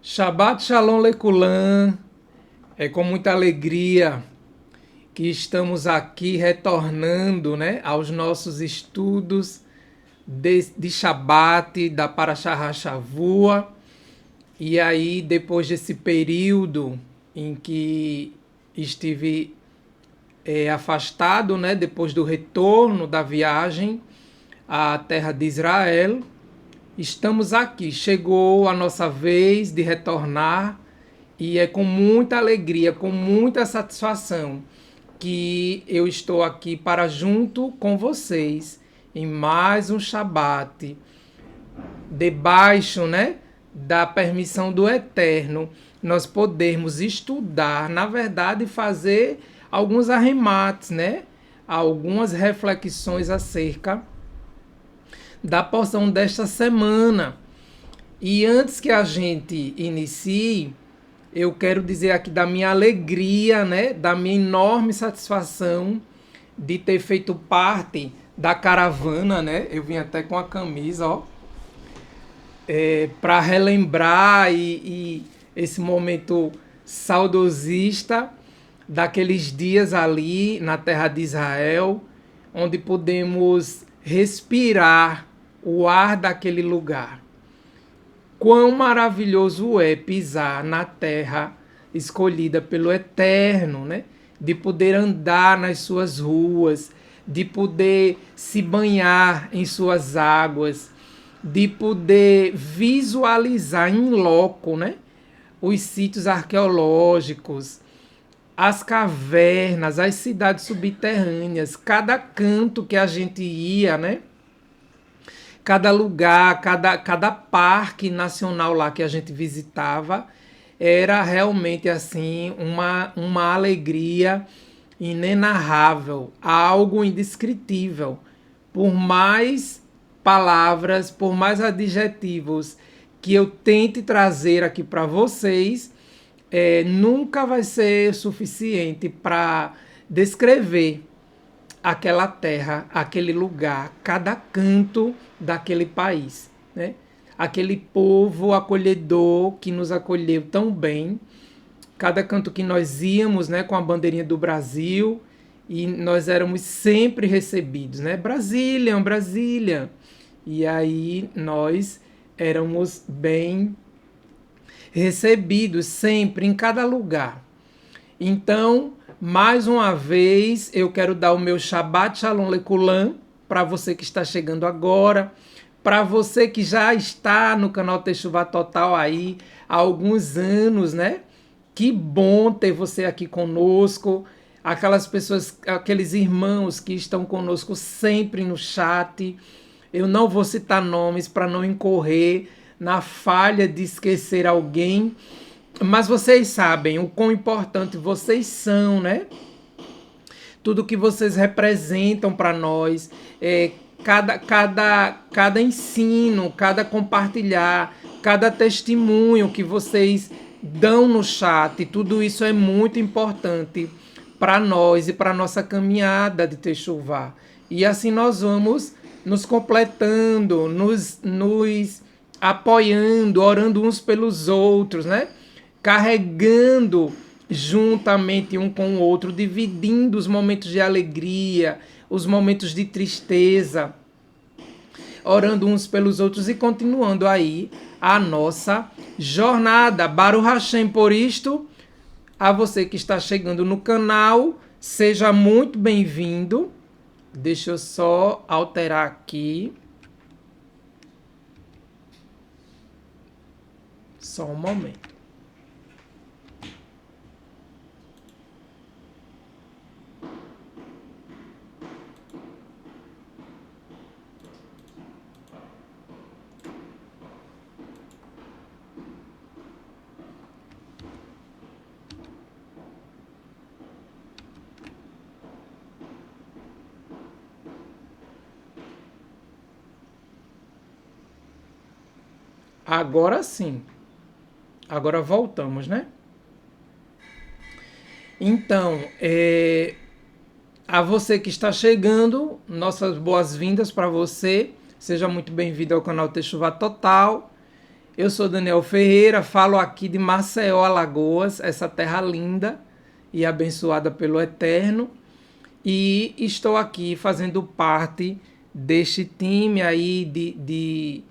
Shabbat Shalom Lekulam, é com muita alegria que estamos aqui retornando, né, aos nossos estudos de Shabbat, da Parashá HaShavua. E aí, depois desse período em que estive afastado, né, depois do retorno da viagem à terra de Israel, estamos aqui. Chegou a nossa vez de retornar e é com muita alegria, com muita satisfação que eu estou aqui para, junto com vocês, em mais um Shabat, debaixo, né, da permissão do Eterno, nós podermos estudar, na verdade, fazer alguns arremates, né, algumas reflexões acerca da porção desta semana. E antes que a gente inicie, eu quero dizer aqui da minha alegria, né, da minha enorme satisfação de ter feito parte da caravana, né? Eu vim até com a camisa, ó, para relembrar e esse momento saudosista daqueles dias ali na terra de Israel, onde pudemos respirar o ar daquele lugar. Quão maravilhoso é pisar na terra escolhida pelo Eterno, né? De poder andar nas suas ruas, de poder se banhar em suas águas, de poder visualizar em loco, né, os sítios arqueológicos, as cavernas, as cidades subterrâneas, cada canto que a gente ia, né, cada lugar, cada parque nacional lá que a gente visitava, era realmente assim uma alegria inenarrável, algo indescritível. Por mais palavras, por mais adjetivos que eu tente trazer aqui para vocês, nunca vai ser suficiente para descrever aquela terra, aquele lugar, cada canto daquele país, né? Aquele povo acolhedor que nos acolheu tão bem, cada canto que nós íamos, né, com a bandeirinha do Brasil, e nós éramos sempre recebidos, né? Brasília, Brasília. E aí nós éramos bem recebidos sempre, em cada lugar. Então, mais uma vez, eu quero dar o meu Shabbat Shalom Lekulam para você que está chegando agora, para você que já está no canal Teshuvah Total aí há alguns anos, né? Que bom ter você aqui conosco, aquelas pessoas, aqueles irmãos que estão conosco sempre no chat. Eu não vou citar nomes para não incorrer na falha de esquecer alguém, mas vocês sabem o quão importante vocês são, né? Tudo que vocês representam para nós, cada ensino, cada compartilhar, cada testemunho que vocês dão no chat, tudo isso é muito importante para nós e para a nossa caminhada de Techuvá. E assim nós vamos nos completando, nos apoiando, orando uns pelos outros, né? Carregando juntamente um com o outro, dividindo os momentos de alegria, os momentos de tristeza, orando uns pelos outros e continuando aí a nossa jornada. Baruch Hashem por isto. A você que está chegando no canal, seja muito bem-vindo. Deixa eu só alterar aqui. Só um momento. Agora sim. Agora voltamos, né? Então, a você que está chegando, nossas boas-vindas para você. Seja muito bem-vindo ao canal Techuvá Total. Eu sou Daniel Ferreira, falo aqui de Maceió, Alagoas, essa terra linda e abençoada pelo Eterno. E estou aqui fazendo parte deste time aí de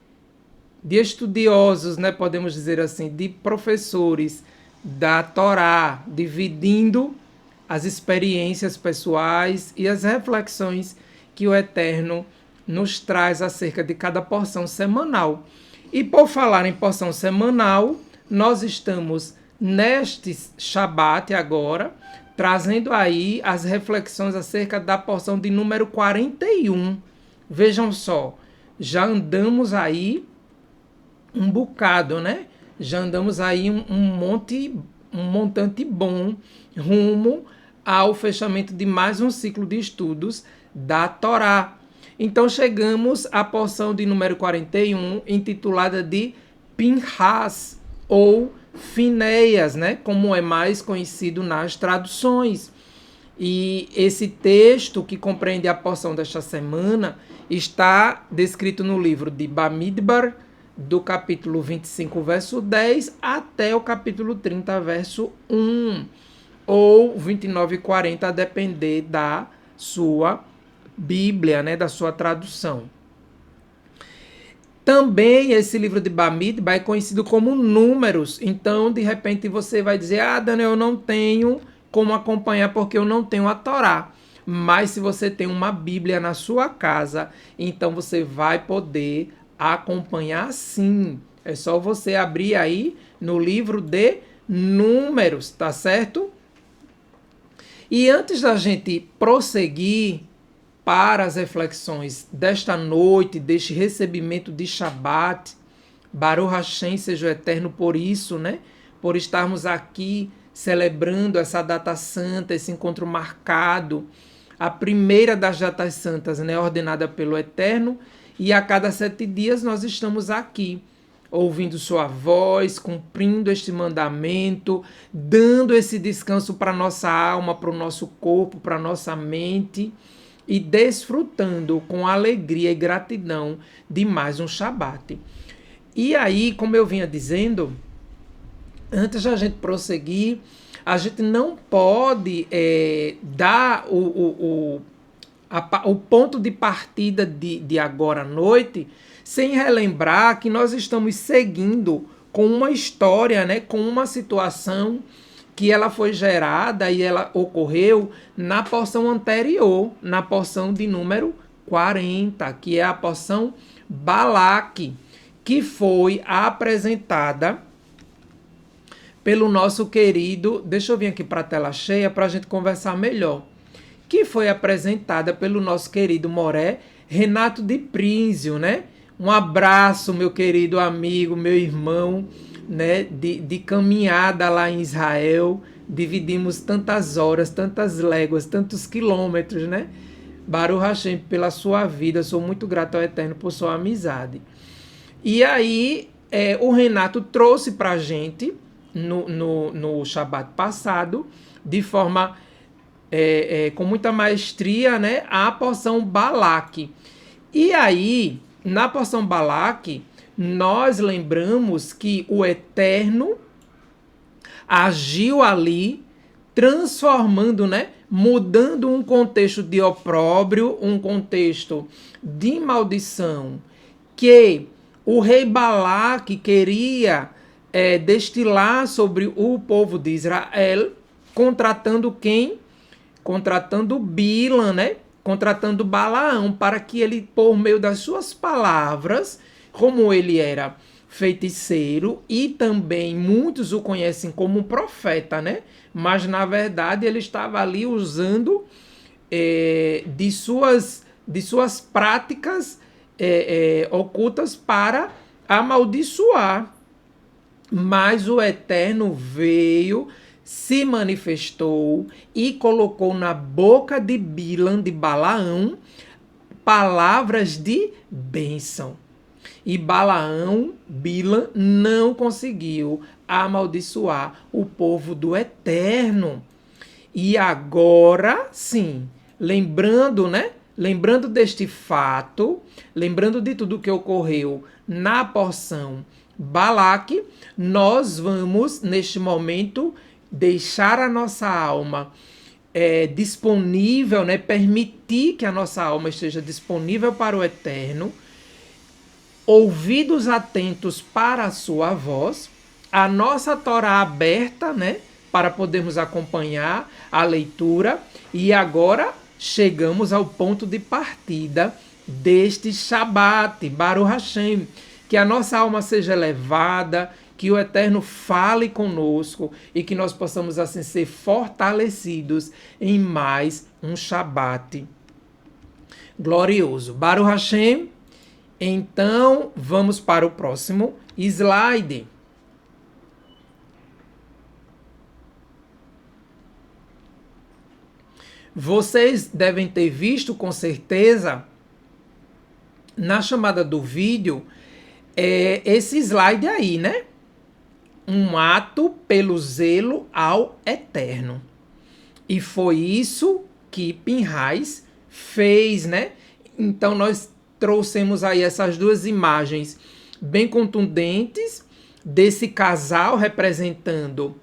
estudiosos, né, podemos dizer assim, de professores da Torá, dividindo as experiências pessoais e as reflexões que o Eterno nos traz acerca de cada porção semanal. E por falar em porção semanal, nós estamos neste Shabat agora, trazendo aí as reflexões acerca da porção de número 41. Vejam só, já andamos aí um bocado, né? Já andamos aí um montante bom rumo ao fechamento de mais um ciclo de estudos da Torá. Então chegamos à porção de número 41, intitulada de Pinhas, ou Finéias, né? Como é mais conhecido nas traduções. E esse texto, que compreende a porção desta semana, está descrito no livro de Bamidbar, do capítulo 25, verso 10, até o capítulo 30, verso 1, ou 29 e 40, a depender da sua Bíblia, né, da sua tradução. Também esse livro de Bamidbar é conhecido como Números. Então, de repente, você vai dizer, Daniel, eu não tenho como acompanhar porque eu não tenho a Torá. Mas se você tem uma Bíblia na sua casa, então você vai poder acompanhar sim. É só você abrir aí no livro de Números, tá certo? E antes da gente prosseguir para as reflexões desta noite, deste recebimento de Shabat, Baruch Hashem seja o Eterno por isso, né? Por estarmos aqui celebrando essa data santa, esse encontro marcado, a primeira das datas santas, né? Ordenada pelo Eterno. E a cada 7 dias nós estamos aqui, ouvindo sua voz, cumprindo este mandamento, dando esse descanso para a nossa alma, para o nosso corpo, para a nossa mente, e desfrutando com alegria e gratidão de mais um Shabat. E aí, como eu vinha dizendo, antes da gente prosseguir, a gente não pode dar o ponto de partida de agora à noite, sem relembrar que nós estamos seguindo com uma história, né, com uma situação que ela foi gerada e ela ocorreu na porção anterior, na porção de número 40, que é a porção Balaque, que foi apresentada pelo nosso querido, deixa eu vir aqui para a tela cheia para a gente conversar melhor, que foi apresentada pelo nosso querido Moré, Renato de Prínsio, né? Um abraço, meu querido amigo, meu irmão, né? De caminhada lá em Israel. Dividimos tantas horas, tantas léguas, tantos quilômetros, né? Baruch Hashem, pela sua vida, sou muito grato ao Eterno por sua amizade. E aí, o Renato trouxe para a gente no Shabat passado, de forma com muita maestria, né, a porção Balaque. E aí, na porção Balaque, nós lembramos que o Eterno agiu ali, transformando, né, mudando um contexto de opróbrio, um contexto de maldição, que o rei Balaque queria destilar sobre o povo de Israel, contratando quem? Contratando Bilam, né? Contratando Balaão, para que ele, por meio das suas palavras, como ele era feiticeiro, e também muitos o conhecem como um profeta, né? Mas, na verdade, ele estava ali usando de suas práticas ocultas para amaldiçoar. Mas o Eterno veio, se manifestou e colocou na boca de Bilam, de Balaão, palavras de bênção. E Bilam, não conseguiu amaldiçoar o povo do Eterno. E agora, sim, lembrando, né? Lembrando deste fato, lembrando de tudo que ocorreu na porção Balaque, nós vamos, neste momento, deixar a nossa alma disponível, né? Permitir que a nossa alma esteja disponível para o Eterno, ouvidos atentos para a sua voz, a nossa Torá aberta, né? Para podermos acompanhar a leitura. E agora chegamos ao ponto de partida deste Shabat, Baruch Hashem. Que a nossa alma seja elevada, que o Eterno fale conosco e que nós possamos assim ser fortalecidos em mais um Shabat glorioso. Baruch Hashem. Então, vamos para o próximo slide. Vocês devem ter visto com certeza na chamada do vídeo esse slide aí, né? Um ato pelo zelo ao Eterno. E foi isso que Pinhais fez, né? Então nós trouxemos aí essas duas imagens bem contundentes desse casal representando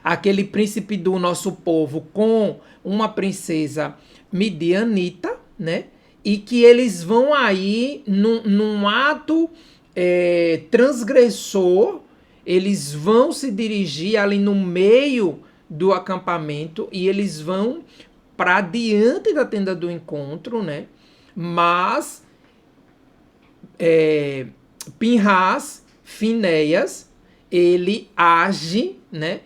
aquele príncipe do nosso povo com uma princesa midianita, né? E que eles vão aí num ato transgressor, eles vão se dirigir ali no meio do acampamento e eles vão para diante da tenda do encontro, né? Mas Pinhas, Finéias, ele age, né?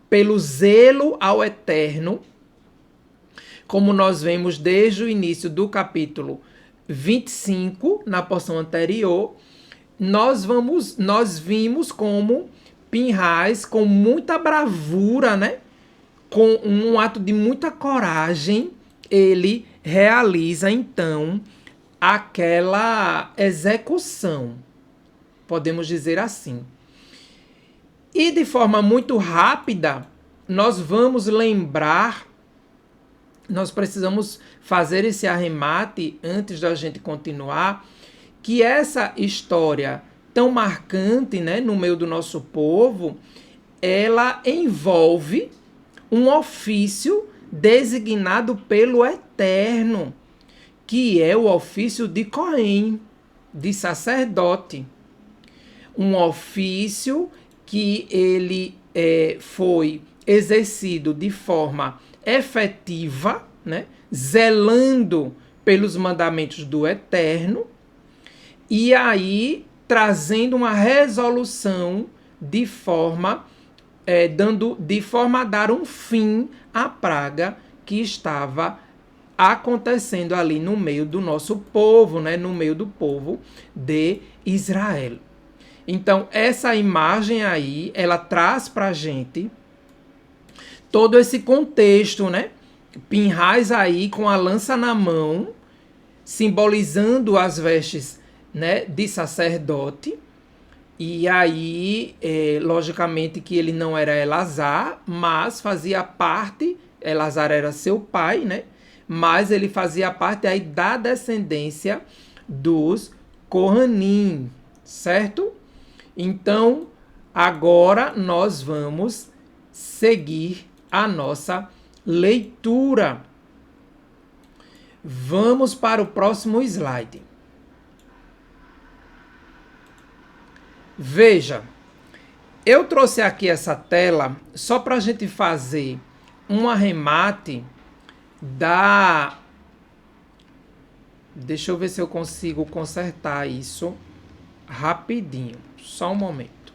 Pelo zelo ao Eterno, como nós vemos desde o início do capítulo 25, na porção anterior, nós vimos como Pinhas, com muita bravura, né? Com um ato de muita coragem, ele realiza, então, aquela execução, podemos dizer assim. E de forma muito rápida, nós vamos lembrar, nós precisamos fazer esse arremate antes da gente continuar, que essa história tão marcante, né, no meio do nosso povo, ela envolve um ofício designado pelo Eterno, que é o ofício de Cohen, de sacerdote. Um ofício que ele foi exercido de forma efetiva, né, zelando pelos mandamentos do Eterno, e aí trazendo uma resolução de forma a dar um fim à praga que estava acontecendo ali no meio do nosso povo, né, no meio do povo de Israel. Então, essa imagem aí, ela traz para a gente todo esse contexto, né? Pinhas aí com a lança na mão, simbolizando as vestes, né, de sacerdote, E aí, logicamente que ele não era Elazar, mas fazia parte, Elazar era seu pai, né? Mas ele fazia parte aí da descendência dos Kohanim, certo? Então, agora nós vamos seguir a nossa leitura. Vamos para o próximo slide. Veja, eu trouxe aqui essa tela só para a gente fazer um arremate da... Deixa eu ver se eu consigo consertar isso rapidinho. Só um momento.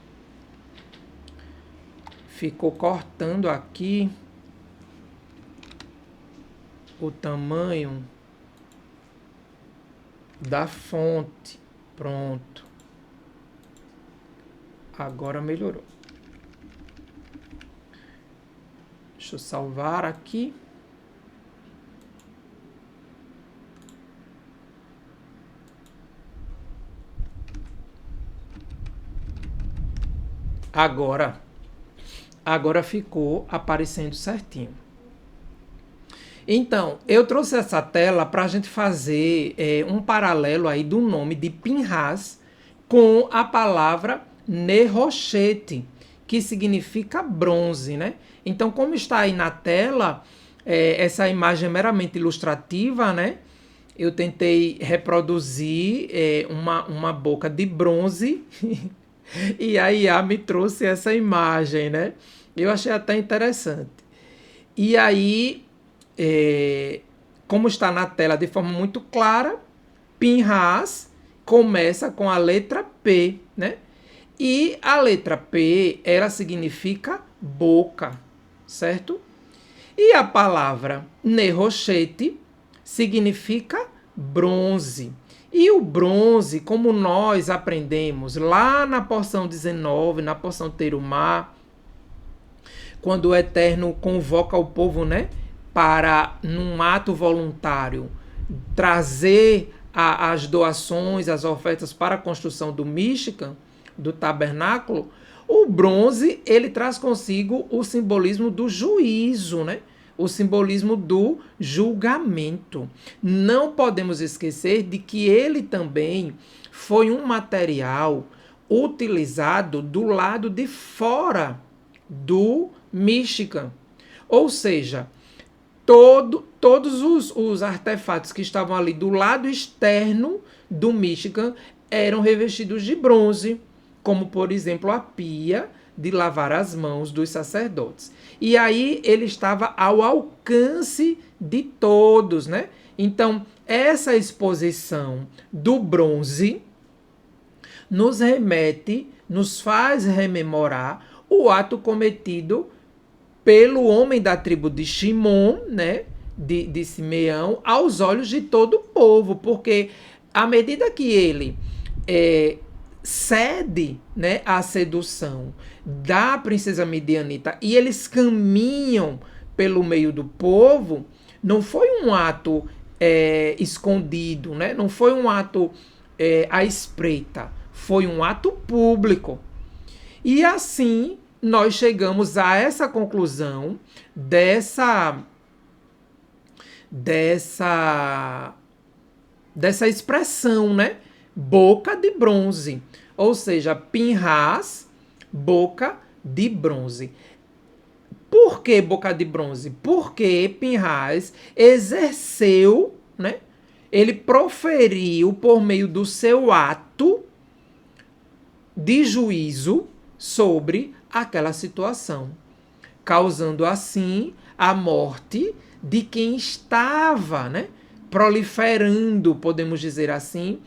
Ficou cortando aqui o tamanho da fonte. Pronto. Agora melhorou. Deixa eu salvar aqui. Agora ficou aparecendo certinho. Então, eu trouxe essa tela para a gente fazer um paralelo aí do nome de Pinhas com a palavra Neroshete, que significa bronze, né? Então, como está aí na tela, essa imagem é meramente ilustrativa, né? Eu tentei reproduzir uma boca de bronze e a IA me trouxe essa imagem, né? Eu achei até interessante. E aí, como está na tela de forma muito clara, Pinhas começa com a letra P, né? E a letra P, ela significa boca, certo? E a palavra Neroshete significa bronze. E o bronze, como nós aprendemos lá na porção 19, na porção Terumá, quando o Eterno convoca o povo, né, para, num ato voluntário, trazer as doações, as ofertas para a construção do Mishkan, do tabernáculo, o bronze, ele traz consigo o simbolismo do juízo, né? O simbolismo do julgamento. Não podemos esquecer de que ele também foi um material utilizado do lado de fora do Mishkan. Ou seja, todos os artefatos que estavam ali do lado externo do Mishkan eram revestidos de bronze, como, por exemplo, a pia de lavar as mãos dos sacerdotes. E aí ele estava ao alcance de todos, né? Então, essa exposição do bronze nos remete, nos faz rememorar o ato cometido pelo homem da tribo de Shimon, né? De Simeão, aos olhos de todo o povo, porque à medida que ele cede, né, à sedução da princesa midianita e eles caminham pelo meio do povo, não foi um ato escondido, né? Não foi um ato à espreita, foi um ato público. E assim nós chegamos a essa conclusão dessa expressão, né? Boca de bronze. Ou seja, Pinhas, boca de bronze. Por que boca de bronze? Porque Pinhas exerceu, né? Ele proferiu por meio do seu ato de juízo sobre aquela situação, causando assim a morte de quem estava, né, proliferando, podemos dizer assim,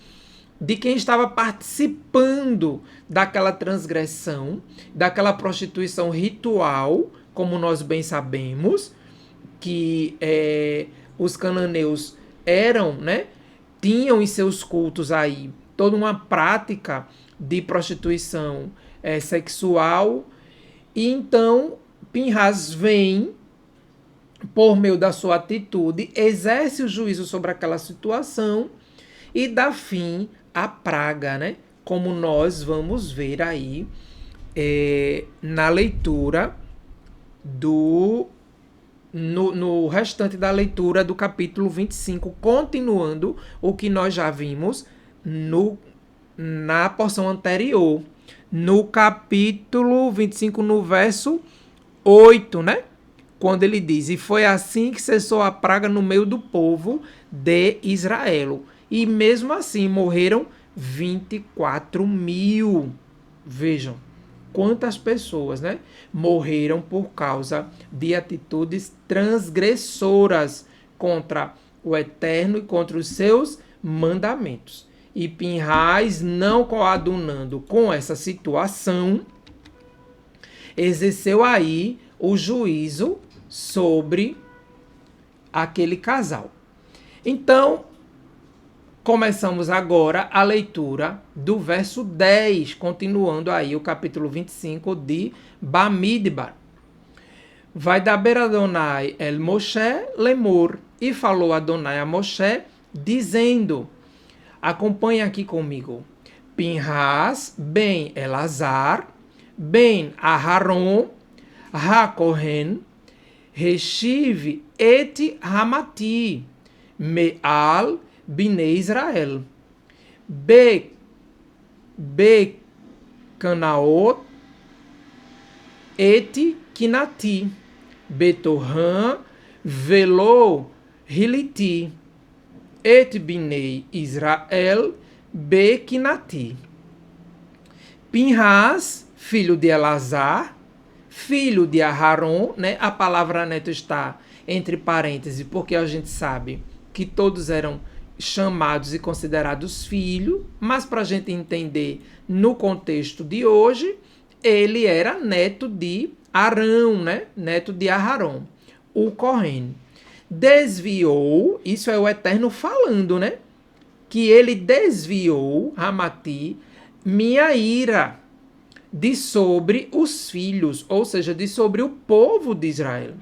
de quem estava participando daquela transgressão, daquela prostituição ritual, como nós bem sabemos, que os cananeus eram, né, tinham em seus cultos aí toda uma prática de prostituição sexual. E então Pinhas vem, por meio da sua atitude, exerce o juízo sobre aquela situação e dá fim à praga, né? como nós vamos ver aí na leitura no restante da leitura do capítulo 25, continuando o que nós já vimos na porção anterior, no capítulo 25, no verso 8, né? Quando ele diz: e foi assim que cessou a praga no meio do povo de Israel. E mesmo assim morreram 24.000. Vejam quantas pessoas, né, morreram por causa de atitudes transgressoras contra o Eterno e contra os seus mandamentos. E Pinhas, não coadunando com essa situação, exerceu aí o juízo sobre aquele casal. Então, começamos agora a leitura do verso 10, continuando aí o capítulo 25 de Bamidbar. Vai daber Adonai el Moshe lemor, e falou Adonai a Moshe, dizendo, acompanha aqui comigo, Pinhas ben Elazar, ben Aharon, HaKohen, Reshiv et Hamati, Me'al Bnei Israel, Canaot et Kinati, Betorran Velo Hiliti, et Bnei Israel Kinati. Pinhas, filho de Elazar, filho de Aharon, né? A palavra neto está entre parênteses, porque a gente sabe que todos eram chamados e considerados filhos, mas para a gente entender no contexto de hoje, ele era neto de Arão, né? Neto de Aharon, o Cohen. Desviou, isso é o Eterno falando, né? Que ele desviou, Hamati, minha ira, de sobre os filhos, ou seja, de sobre o povo de Israel,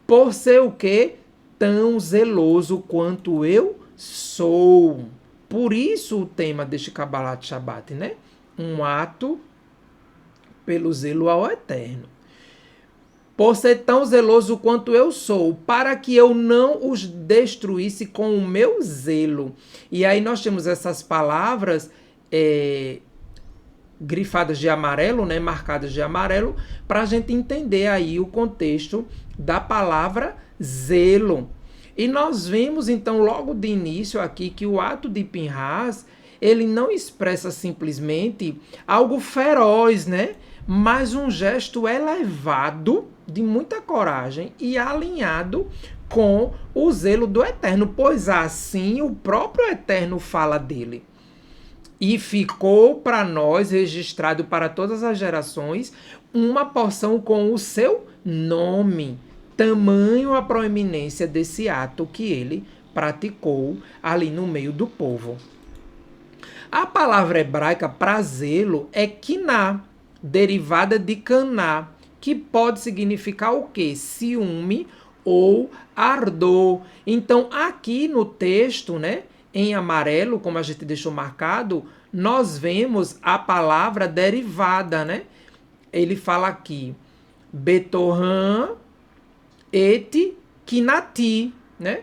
por ser o quê? Tão zeloso quanto eu sou. Por isso o tema deste Kabbalat Shabbat, né? Um ato pelo zelo ao Eterno. Por ser tão zeloso quanto eu sou, para que eu não os destruísse com o meu zelo. E aí nós temos essas palavras grifadas de amarelo, né, marcadas de amarelo, para a gente entender aí o contexto da palavra zelo. E nós vemos então logo de início aqui que o ato de Pinhas, ele não expressa simplesmente algo feroz, né, mas um gesto elevado, de muita coragem e alinhado com o zelo do Eterno, pois assim o próprio Eterno fala dele. E ficou para nós, registrado para todas as gerações, uma porção com o seu nome. Tamanho a proeminência desse ato que ele praticou ali no meio do povo. A palavra hebraica para zelo é kiná, derivada de caná, que pode significar o quê? Ciúme ou ardor. Então, aqui no texto, né, em amarelo, como a gente deixou marcado, nós vemos a palavra derivada, né? Ele fala aqui, Betorran et Kinati, né?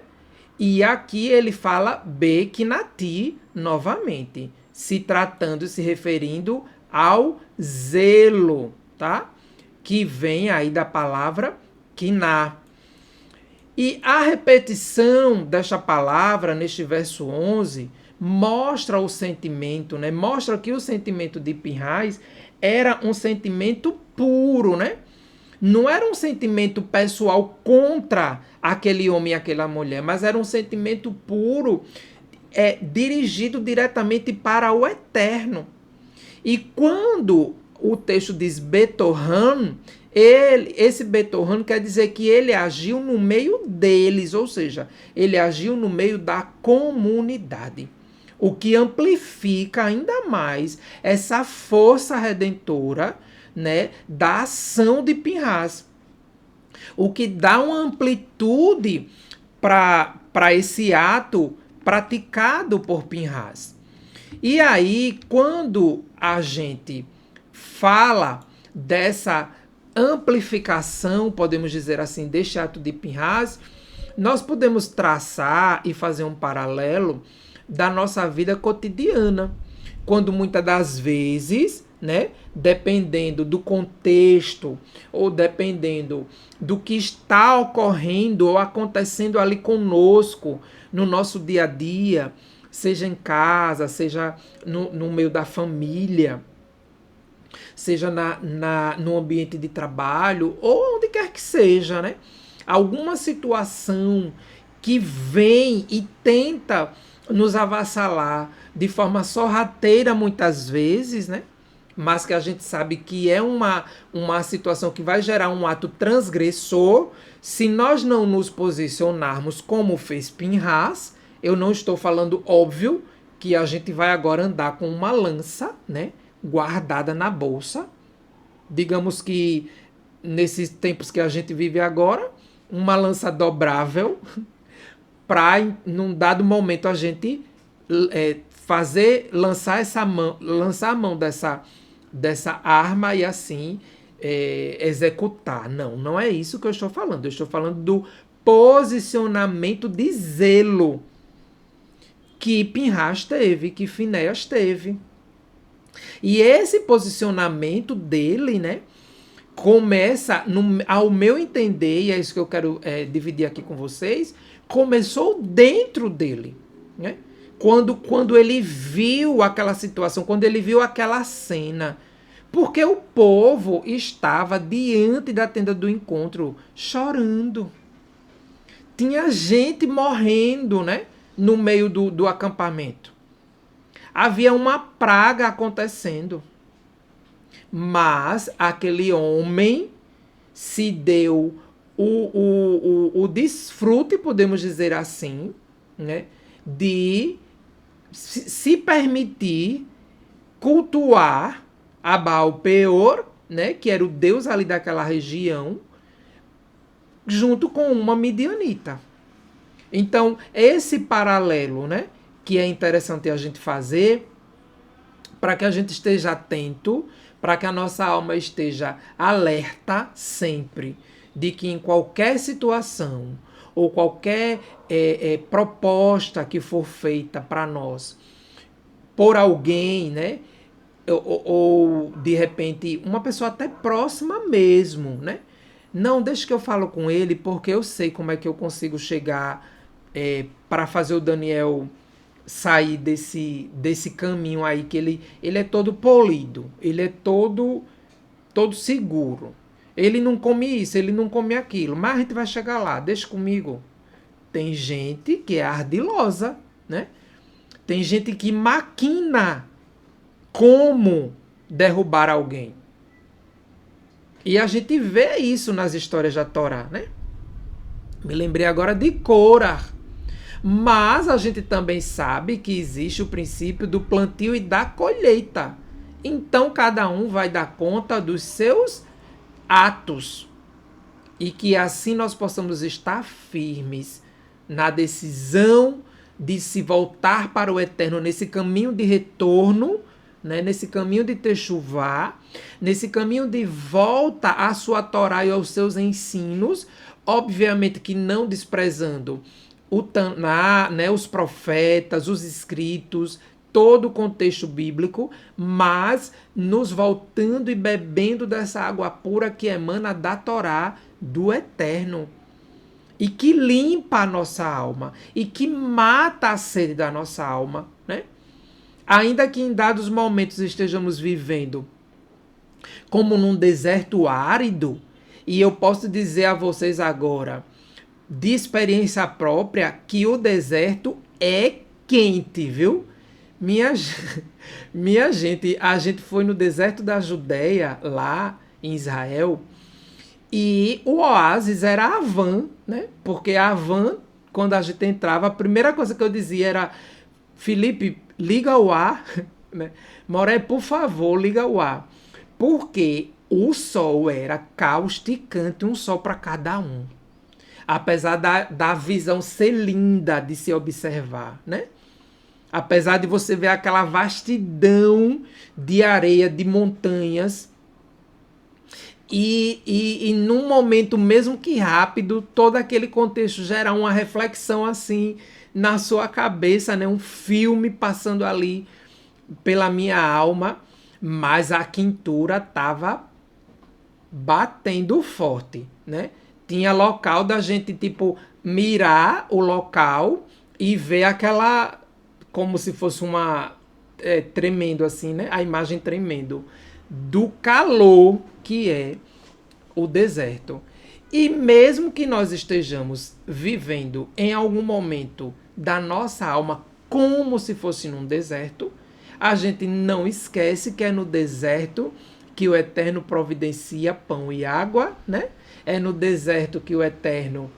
E aqui ele fala Bekinati novamente, se referindo ao zelo, tá? Que vem aí da palavra Kiná. E a repetição desta palavra neste verso 11 mostra o sentimento, né? Mostra que o sentimento de Pinhas era um sentimento puro, né? Não era um sentimento pessoal contra aquele homem e aquela mulher, mas era um sentimento puro, dirigido diretamente para o Eterno. E quando o texto diz Betorran, esse Betorran quer dizer que ele agiu no meio deles, ou seja, ele agiu no meio da comunidade. O que amplifica ainda mais essa força redentora, né, da ação de Pinhas. O que dá uma amplitude para esse ato praticado por Pinhas. E aí, quando a gente fala dessa amplificação, podemos dizer assim, deste ato de Pinhas, nós podemos traçar e fazer um paralelo da nossa vida cotidiana, quando muitas das vezes, né, dependendo do contexto ou dependendo do que está ocorrendo ou acontecendo ali conosco no nosso dia a dia, seja em casa, seja no meio da família, seja no ambiente de trabalho ou onde quer que seja, né? Alguma situação que vem e tenta nos avassalar de forma sorrateira muitas vezes, né? Mas que a gente sabe que é uma situação que vai gerar um ato transgressor. Se nós não nos posicionarmos como fez Pinhas, eu não estou falando, óbvio, que a gente vai agora andar com uma lança, né, guardada na bolsa. Digamos que nesses tempos que a gente vive agora, uma lança dobrável para, num dado momento, a gente lançar a mão dessa arma e assim executar. Não, não é isso que eu estou falando. Eu estou falando do posicionamento de zelo que Pinhas teve, que Finéias teve. E esse posicionamento dele, né, começa, ao meu entender, e é isso que eu quero dividir aqui com vocês, começou dentro dele, né? Quando ele viu aquela situação, quando ele viu aquela cena, porque o povo estava diante da tenda do encontro chorando. Tinha gente morrendo, né, no meio do acampamento. Havia uma praga acontecendo. Mas aquele homem se deu o desfrute, podemos dizer assim, né, de se permitir cultuar a Baal Peor, né, que era o deus ali daquela região, junto com uma midianita. Então, esse paralelo, né, que é interessante a gente fazer, para que a gente esteja atento, para que a nossa alma esteja alerta sempre de que em qualquer situação ou qualquer proposta que for feita para nós por alguém, né, ou de repente uma pessoa até próxima mesmo, né, não, deixa que eu falo com ele porque eu sei como é que eu consigo chegar para fazer o Daniel sair desse caminho aí, que ele é todo polido, ele é todo seguro. Ele não come isso, ele não come aquilo, mas a gente vai chegar lá, deixa comigo. Tem gente que é ardilosa, né? Tem gente que maquina como derrubar alguém. E a gente vê isso nas histórias da Torá, né? Me lembrei agora de Cora. Mas a gente também sabe que existe o princípio do plantio e da colheita. Então cada um vai dar conta dos seus atos. E que assim nós possamos estar firmes na decisão de se voltar para o eterno, nesse caminho de retorno, né, nesse caminho de techuvá, nesse caminho de volta à sua Torá e aos seus ensinos, obviamente que não desprezando o Taná, né, os profetas, os escritos, todo o contexto bíblico, mas nos voltando e bebendo dessa água pura que emana da Torá do Eterno. E que limpa a nossa alma. E que mata a sede da nossa alma, né? Ainda que em dados momentos estejamos vivendo como num deserto árido, e eu posso dizer a vocês agora, de experiência própria, que o deserto é quente, viu? Minha gente, a gente foi no deserto da Judéia, lá em Israel, e o oásis era a van, né? Porque a van, quando a gente entrava, a primeira coisa que eu dizia era: Felipe, liga o ar, né? Moré, por favor, liga o ar. Porque o sol era causticante, um sol para cada um. Apesar da visão ser linda de se observar, né? Apesar de você ver aquela vastidão de areia, de montanhas, e num momento, mesmo que rápido, todo aquele contexto gera uma reflexão assim na sua cabeça, né? Um filme passando ali pela minha alma, mas a quintura tava batendo forte, né? Tinha local da gente, tipo, mirar o local e ver aquela, como se fosse uma, tremendo assim, né? A imagem tremendo do calor que é o deserto. E mesmo que nós estejamos vivendo em algum momento da nossa alma como se fosse num deserto, a gente não esquece que é no deserto que o Eterno providencia pão e água, né? É no deserto que o Eterno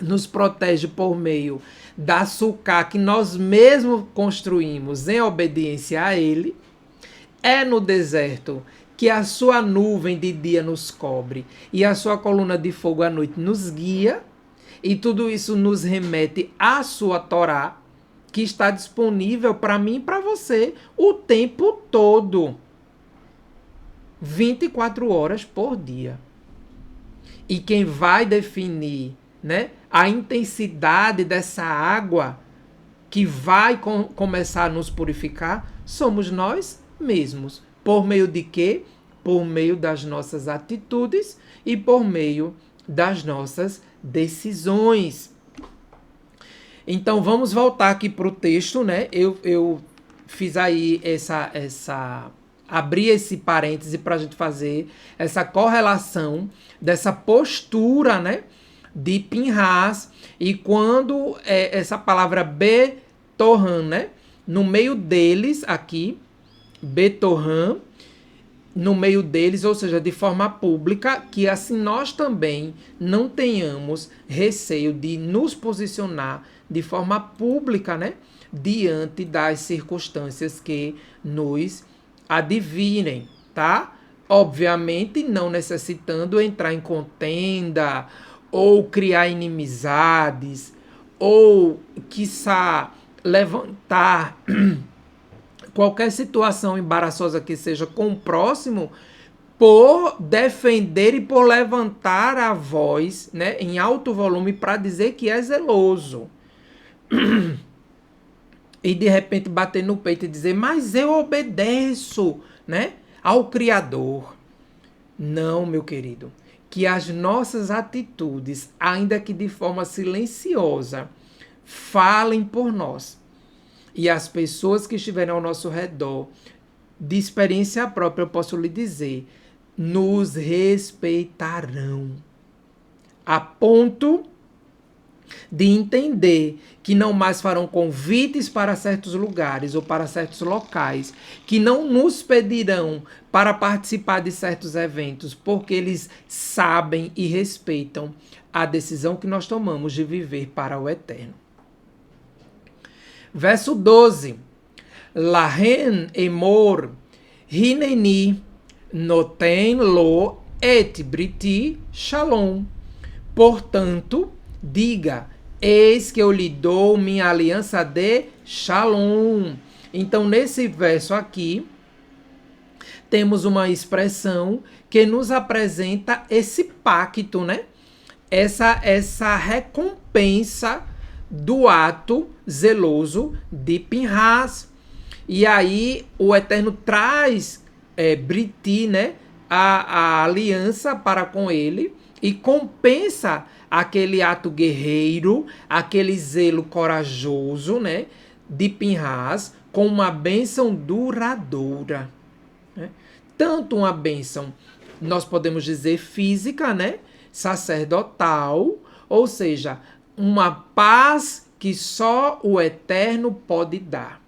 nos protege por meio da sucá que nós mesmos construímos em obediência a Ele. É no deserto que a sua nuvem de dia nos cobre e a sua coluna de fogo à noite nos guia. E tudo isso nos remete à sua Torá, que está disponível para mim e para você o tempo todo. 24 horas por dia. E quem vai definir, né, a intensidade dessa água que vai começar a nos purificar somos nós mesmos. Por meio de quê? Por meio das nossas atitudes e por meio das nossas decisões. Então vamos voltar aqui para o texto, né? Eu fiz aí abrir esse parêntese para a gente fazer essa correlação dessa postura, né, de Pinhas, e quando essa palavra Betorran, né, no meio deles aqui, Betorran, no meio deles, ou seja, de forma pública, que assim nós também não tenhamos receio de nos posicionar de forma pública, né, diante das circunstâncias que nos adivinem, tá? Obviamente não necessitando entrar em contenda ou criar inimizades ou, quiçá, levantar qualquer situação embaraçosa que seja com o próximo por defender e por levantar a voz, né, em alto volume para dizer que é zeloso. E de repente bater no peito e dizer, mas eu obedeço, né, ao Criador. Não, meu querido. Que as nossas atitudes, ainda que de forma silenciosa, falem por nós. E as pessoas que estiverem ao nosso redor, de experiência própria, eu posso lhe dizer, nos respeitarão. A ponto de entender que não mais farão convites para certos lugares ou para certos locais, que não nos pedirão para participar de certos eventos, porque eles sabem e respeitam a decisão que nós tomamos de viver para o eterno. Verso 12. Lahen emor hineni noten lo et briti shalom. Portanto, diga, eis que eu lhe dou minha aliança de shalom. Então, nesse verso aqui, temos uma expressão que nos apresenta esse pacto, né? Essa recompensa do ato zeloso de Pinhas. E aí o Eterno traz Briti, né? A aliança para com ele e compensa aquele ato guerreiro, aquele zelo corajoso, né, de Pinhas, com uma bênção duradoura. Né? Tanto uma bênção, nós podemos dizer física, né, sacerdotal, ou seja, uma paz que só o Eterno pode dar.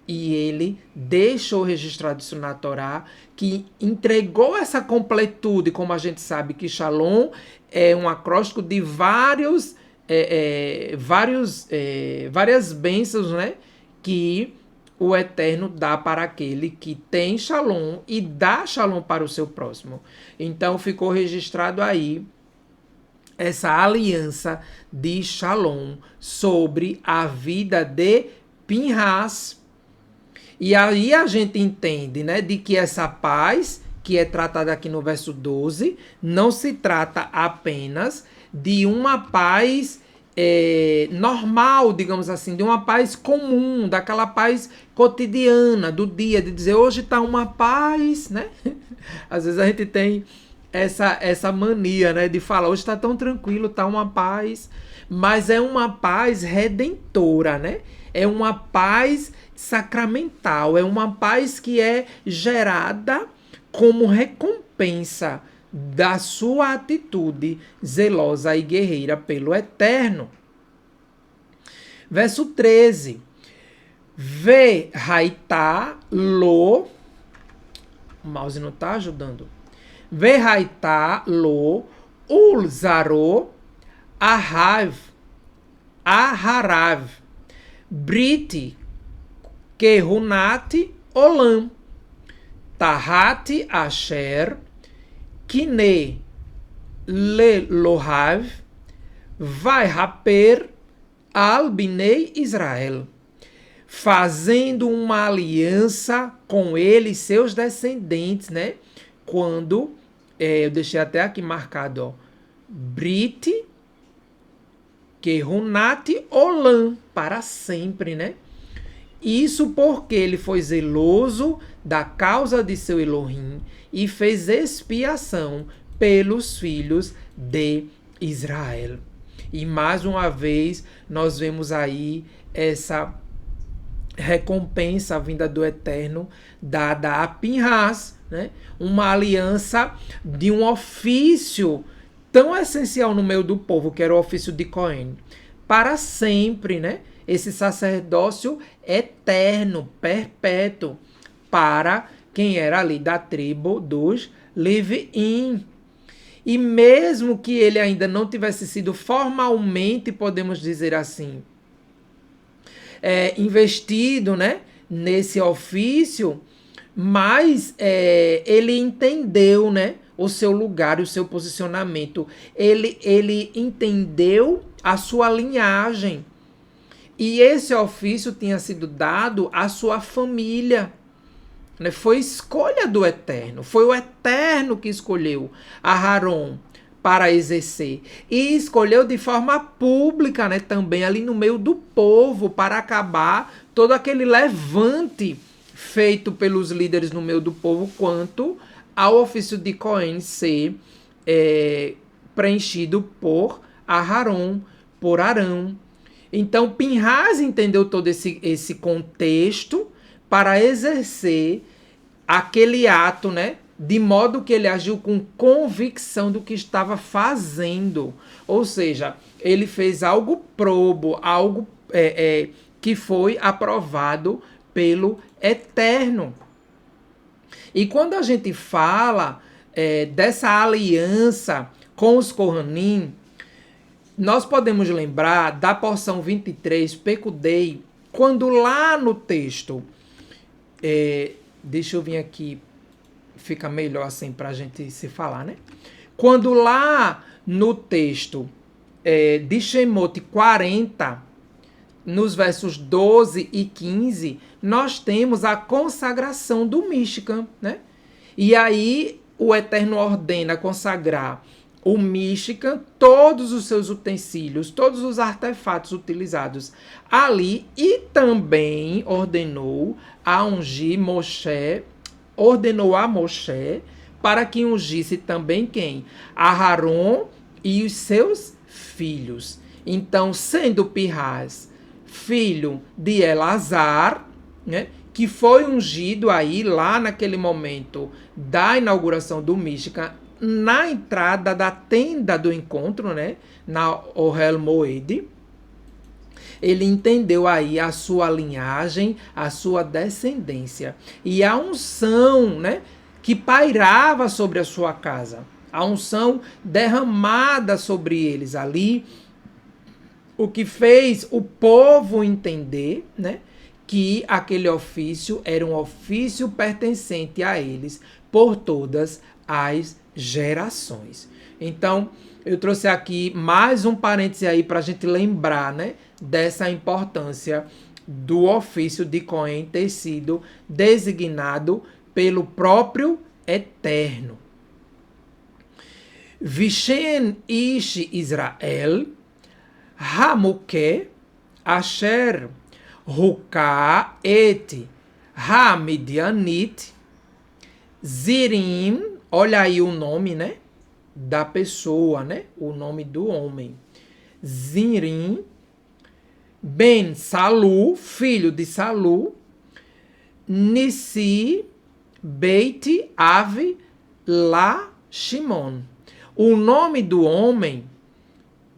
E ele deixou registrado isso na Torá, que entregou essa completude, como a gente sabe que Shalom é um acróstico de várias bênçãos, né, que o Eterno dá para aquele que tem Shalom e dá Shalom para o seu próximo. Então ficou registrado aí essa aliança de Shalom sobre a vida de Pinhas. E aí a gente entende, né, de que essa paz, que é tratada aqui no verso 12, não se trata apenas de uma paz normal, digamos assim, de uma paz comum, daquela paz cotidiana, do dia, de dizer hoje está uma paz, né? Às vezes a gente tem essa mania, né, de falar hoje está tão tranquilo, está uma paz, mas é uma paz redentora, né? É uma paz sacramental, é uma paz que é gerada como recompensa da sua atitude zelosa e guerreira pelo eterno. Verso 13. Ve haitá lo. O mouse não está ajudando. Ve haitá lo ulzaro aharav briti kehunati olam tahati asher kine lelohav vai raper al binei Israel, fazendo uma aliança com ele e seus descendentes, né? Quando, eu deixei até aqui marcado, ó, Brit Kehunati Olam, para sempre, né? Isso porque ele foi zeloso da causa de seu Elohim e fez expiação pelos filhos de Israel. E mais uma vez nós vemos aí essa recompensa vinda do Eterno dada a Pinhas, né? Uma aliança de um ofício tão essencial no meio do povo, que era o ofício de Cohen, para sempre, né? Esse sacerdócio eterno, perpétuo, para quem era ali da tribo dos Leviim. E mesmo que ele ainda não tivesse sido formalmente, podemos dizer assim, investido, né, nesse ofício, mas ele entendeu, né, o seu lugar, o seu posicionamento. Ele entendeu a sua linhagem. E esse ofício tinha sido dado à sua família. Né? Foi escolha do Eterno. Foi o Eterno que escolheu Aharon para exercer. E escolheu de forma pública, né, também ali no meio do povo, para acabar todo aquele levante feito pelos líderes no meio do povo quanto ao ofício de Cohen ser preenchido por Aharon, por Arão. Então, Pinhas entendeu todo esse contexto para exercer aquele ato, né? De modo que ele agiu com convicção do que estava fazendo. Ou seja, ele fez algo probo, algo que foi aprovado pelo Eterno. E quando a gente fala dessa aliança com os Kohanim, nós podemos lembrar da porção 23, Pekudei, quando lá no texto, deixa eu vir aqui, fica melhor assim para a gente se falar, né? Quando lá no texto de Shemot 40, nos versos 12 e 15, nós temos a consagração do Mishkan, né? E aí o Eterno ordena consagrar o Mishkan, todos os seus utensílios, todos os artefatos utilizados ali, e também ordenou a Moshe para que ungisse também quem? Aharon e os seus filhos. Então, sendo Pinhas filho de Elazar, né, que foi ungido aí lá naquele momento da inauguração do Mishkan, na entrada da tenda do encontro, né, na Ohel Moed, ele entendeu aí a sua linhagem, a sua descendência e a unção, né, que pairava sobre a sua casa, a unção derramada sobre eles ali, o que fez o povo entender, né, que aquele ofício era um ofício pertencente a eles por todas as gerações. Então, eu trouxe aqui mais um parêntese aí para a gente lembrar, né, dessa importância do ofício de Cohen ter sido designado pelo próprio Eterno. Vishen ish Israel, Hamuke, Asher, Ruka et Hamidianit, Zirim, olha aí o nome, né? Da pessoa, né? O nome do homem. Zirim, Ben Salu, filho de Salu, Nissi, Beit Ave, La Shimon. O nome do homem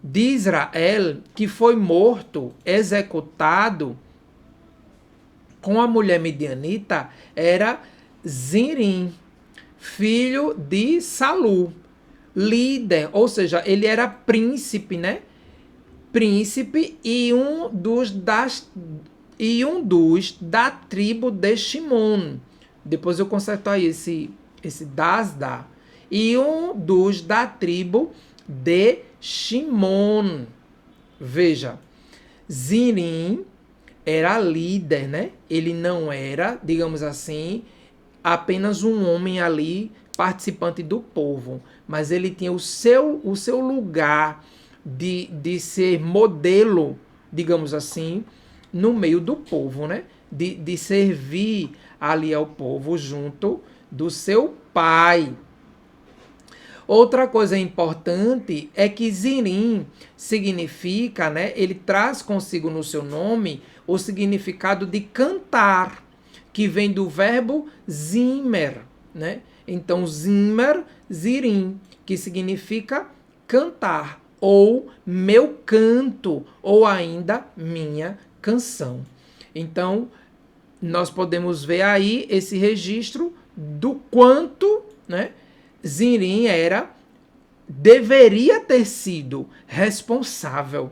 de Israel que foi morto, executado com a mulher midianita era Zirim, filho de Salu, líder, ou seja, ele era príncipe, né? Príncipe e um dos da tribo de Shimon. Depois eu conserto aí esse Dasda. E um dos da tribo de Shimon. Veja, Zirim era líder, né? Ele não era, digamos assim, apenas um homem ali participante do povo, mas ele tinha o seu lugar de ser modelo, digamos assim, no meio do povo, né? De servir ali ao povo junto do seu pai. Outra coisa importante é que Zirim significa, né? Ele traz consigo no seu nome o significado de cantar, que vem do verbo zimmer, né? Então, zimmer, Zirim, que significa cantar, ou meu canto, ou ainda minha canção. Então, nós podemos ver aí esse registro do quanto, né, Zirim deveria ter sido responsável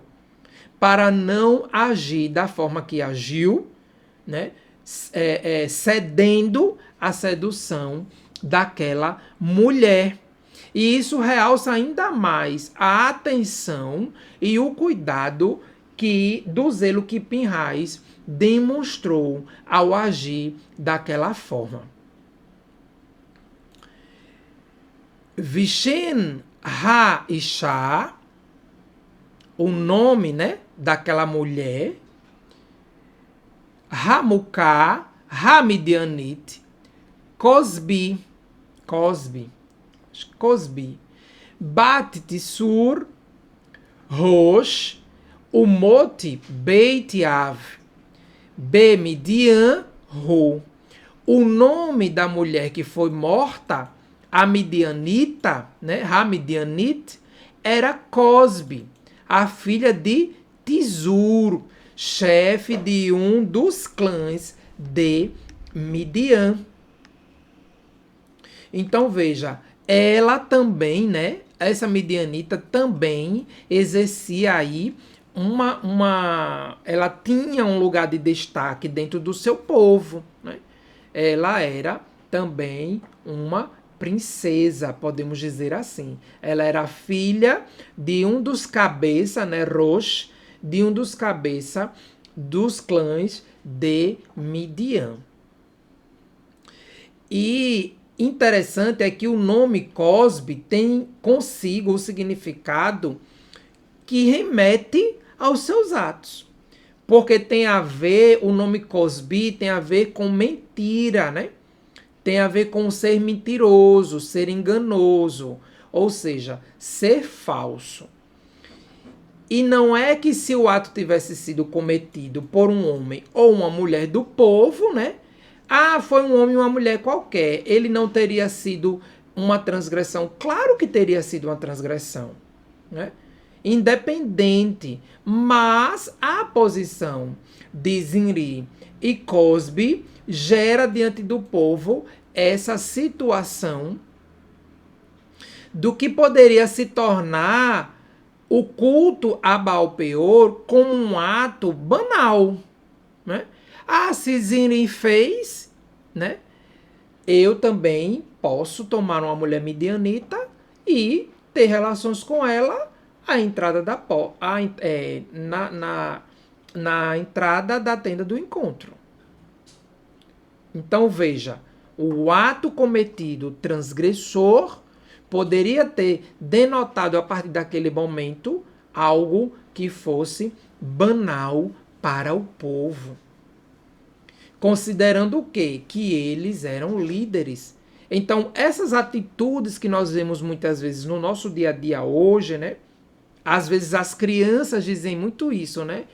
para não agir da forma que agiu, né, cedendo à sedução daquela mulher. E isso realça ainda mais a atenção e o cuidado do zelo que Pinhais demonstrou ao agir daquela forma. Vishen ha-isha, o nome, né, daquela mulher, Hamuká, Hamidianit, Cosbi, Bat-Tissur, Rosh, Umot, Beit-Av, Bemidian, Ru. O nome da mulher que foi morta, a midianita, né, Hamidianit, era Cosbi, a filha de Tizur, chefe de um dos clãs de Midian. Então, veja, ela também, né, essa midianita também exercia aí ela tinha um lugar de destaque dentro do seu povo, né? Ela era também uma princesa, podemos dizer assim. Ela era filha de um dos cabeças, né, Rosh, de um dos cabeças dos clãs de Midian. E interessante é que o nome Cosbi tem consigo o significado que remete aos seus atos. Porque tem a ver, o nome Cosbi tem a ver com mentira, né? Tem a ver com ser mentiroso, ser enganoso, ou seja, ser falso. E não é que se o ato tivesse sido cometido por um homem ou uma mulher do povo, né? Ah, foi um homem ou uma mulher qualquer. Ele não teria sido uma transgressão. Claro que teria sido uma transgressão, né? Independente. Mas a posição de Zinri e Cosbi gera diante do povo essa situação do que poderia se tornar o culto a Baal Peor como um ato banal, né? Ah, se Zinri fez, né? Eu também posso tomar uma mulher midianita e ter relações com ela à entrada da na entrada da tenda do encontro. Então veja, o ato cometido transgressor poderia ter denotado a partir daquele momento algo que fosse banal para o povo. Considerando o quê? Que eles eram líderes. Então, essas atitudes que nós vemos muitas vezes no nosso dia a dia hoje, né? Às vezes as crianças dizem muito isso, né?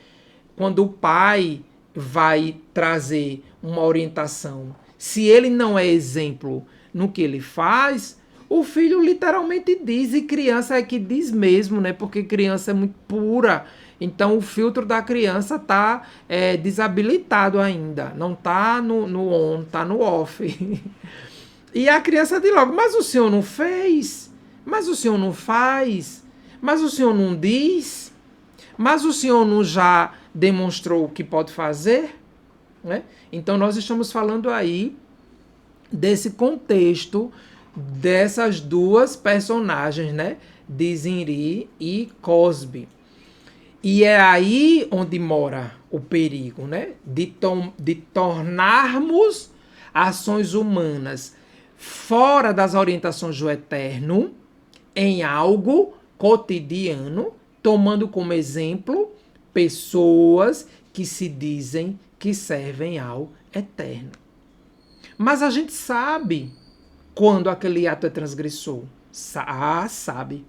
Quando o pai vai trazer uma orientação, se ele não é exemplo no que ele faz, o filho literalmente diz, e criança é que diz mesmo, né? Porque criança é muito pura. Então o filtro da criança está desabilitado ainda. Não está no on, está no off. E a criança diz logo, mas o senhor não fez? Mas o senhor não faz? Mas o senhor não diz? Mas o senhor não já demonstrou o que pode fazer? Né? Então nós estamos falando aí desse contexto dessas duas personagens, né? De Zinri e Cosbe. E é aí onde mora o perigo, né? De tornarmos ações humanas fora das orientações do Eterno em algo cotidiano, tomando como exemplo pessoas que se dizem que servem ao Eterno. Mas a gente sabe quando aquele ato é transgressor. Sabe.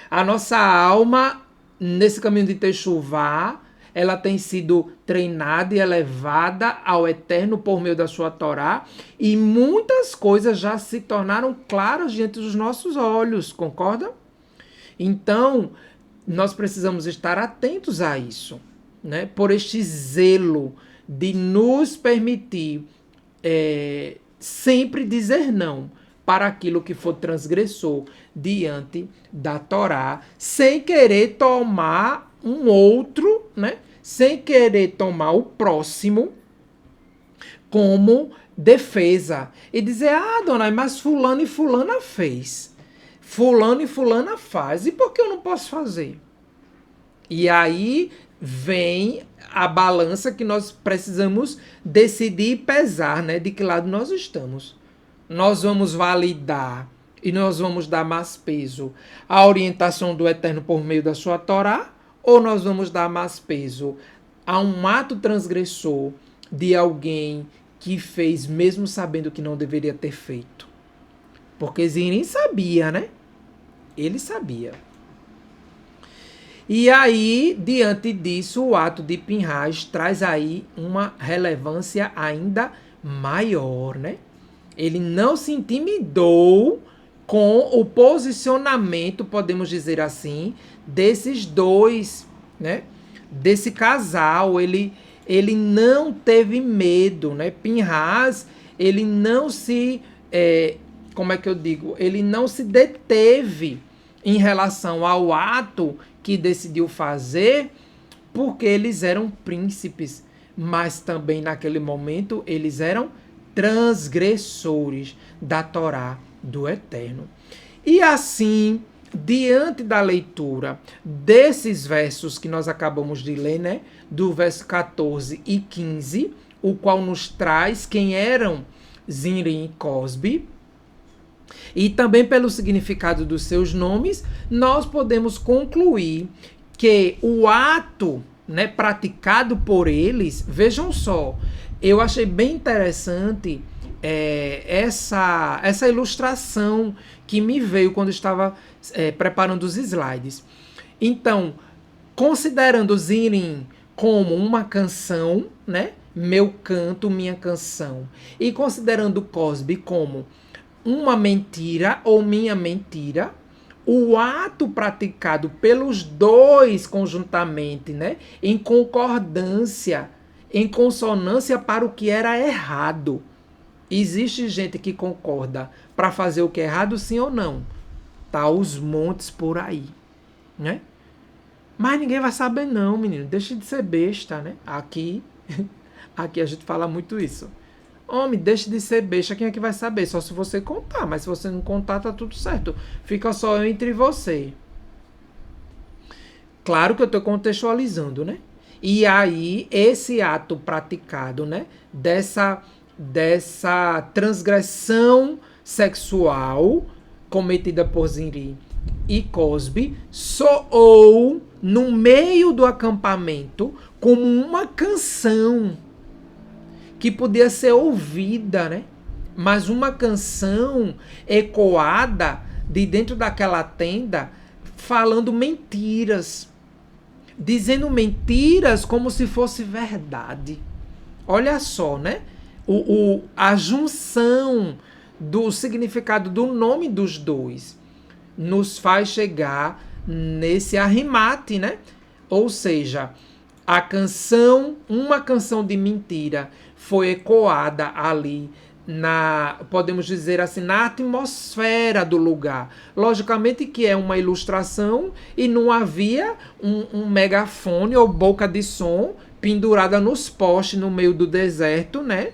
A nossa alma, nesse caminho de Techuvá, ela tem sido treinada e elevada ao Eterno por meio da sua Torá, e muitas coisas já se tornaram claras diante dos nossos olhos, concorda? Então, nós precisamos estar atentos a isso, né? Por este zelo de nos permitir sempre dizer não para aquilo que for transgressor diante da Torá, sem querer tomar um outro, né? Sem querer tomar o próximo como defesa. E dizer, dona, mas fulano e fulana fez. Fulano e fulana faz. E por que eu não posso fazer? E aí vem a balança que nós precisamos decidir e pesar, né? De que lado nós estamos. Nós vamos validar e nós vamos dar mais peso à orientação do Eterno por meio da sua Torá, ou nós vamos dar mais peso a um ato transgressor de alguém que fez mesmo sabendo que não deveria ter feito? Porque Zinri sabia, né? Ele sabia. E aí, diante disso, o ato de Pinhas traz aí uma relevância ainda maior, né? Ele não se intimidou com o posicionamento, podemos dizer assim, desses dois, né? Desse casal. Ele não teve medo, né? Pinhas, ele não se, como é que eu digo? Ele não se deteve em relação ao ato que decidiu fazer, porque eles eram príncipes, mas também naquele momento eles eram transgressores da Torá do Eterno. E assim, diante da leitura desses versos que nós acabamos de ler, né, do verso 14 e 15, o qual nos traz quem eram Zinri e Cosbe, e também pelo significado dos seus nomes, nós podemos concluir que o ato, né, praticado por eles, vejam só, eu achei bem interessante essa ilustração que me veio quando estava preparando os slides. Então, considerando Zinri como uma canção, né, meu canto, minha canção, e considerando Cosbe como uma mentira ou minha mentira, o ato praticado pelos dois conjuntamente, né, em concordância, em consonância para o que era errado. Existe gente que concorda para fazer o que é errado, sim ou não? Tá os montes por aí, né? Mas ninguém vai saber não, menino. Deixa de ser besta, né? Aqui a gente fala muito isso. Homem, deixa de ser besta, quem é que vai saber? Só se você contar, mas se você não contar, tá tudo certo. Fica só eu entre você. Claro que eu tô contextualizando, né? E aí, esse ato praticado, né, dessa transgressão sexual cometida por Zinri e Cosby soou no meio do acampamento como uma canção que podia ser ouvida, né? Mas uma canção ecoada de dentro daquela tenda, falando mentiras, dizendo mentiras como se fosse verdade. Olha só, né? A junção do significado do nome dos dois nos faz chegar nesse arremate, né? Ou seja, a canção, uma canção de mentira, foi ecoada ali podemos dizer assim, na atmosfera do lugar. Logicamente que é uma ilustração e não havia um megafone ou boca de som pendurada nos postes no meio do deserto, né?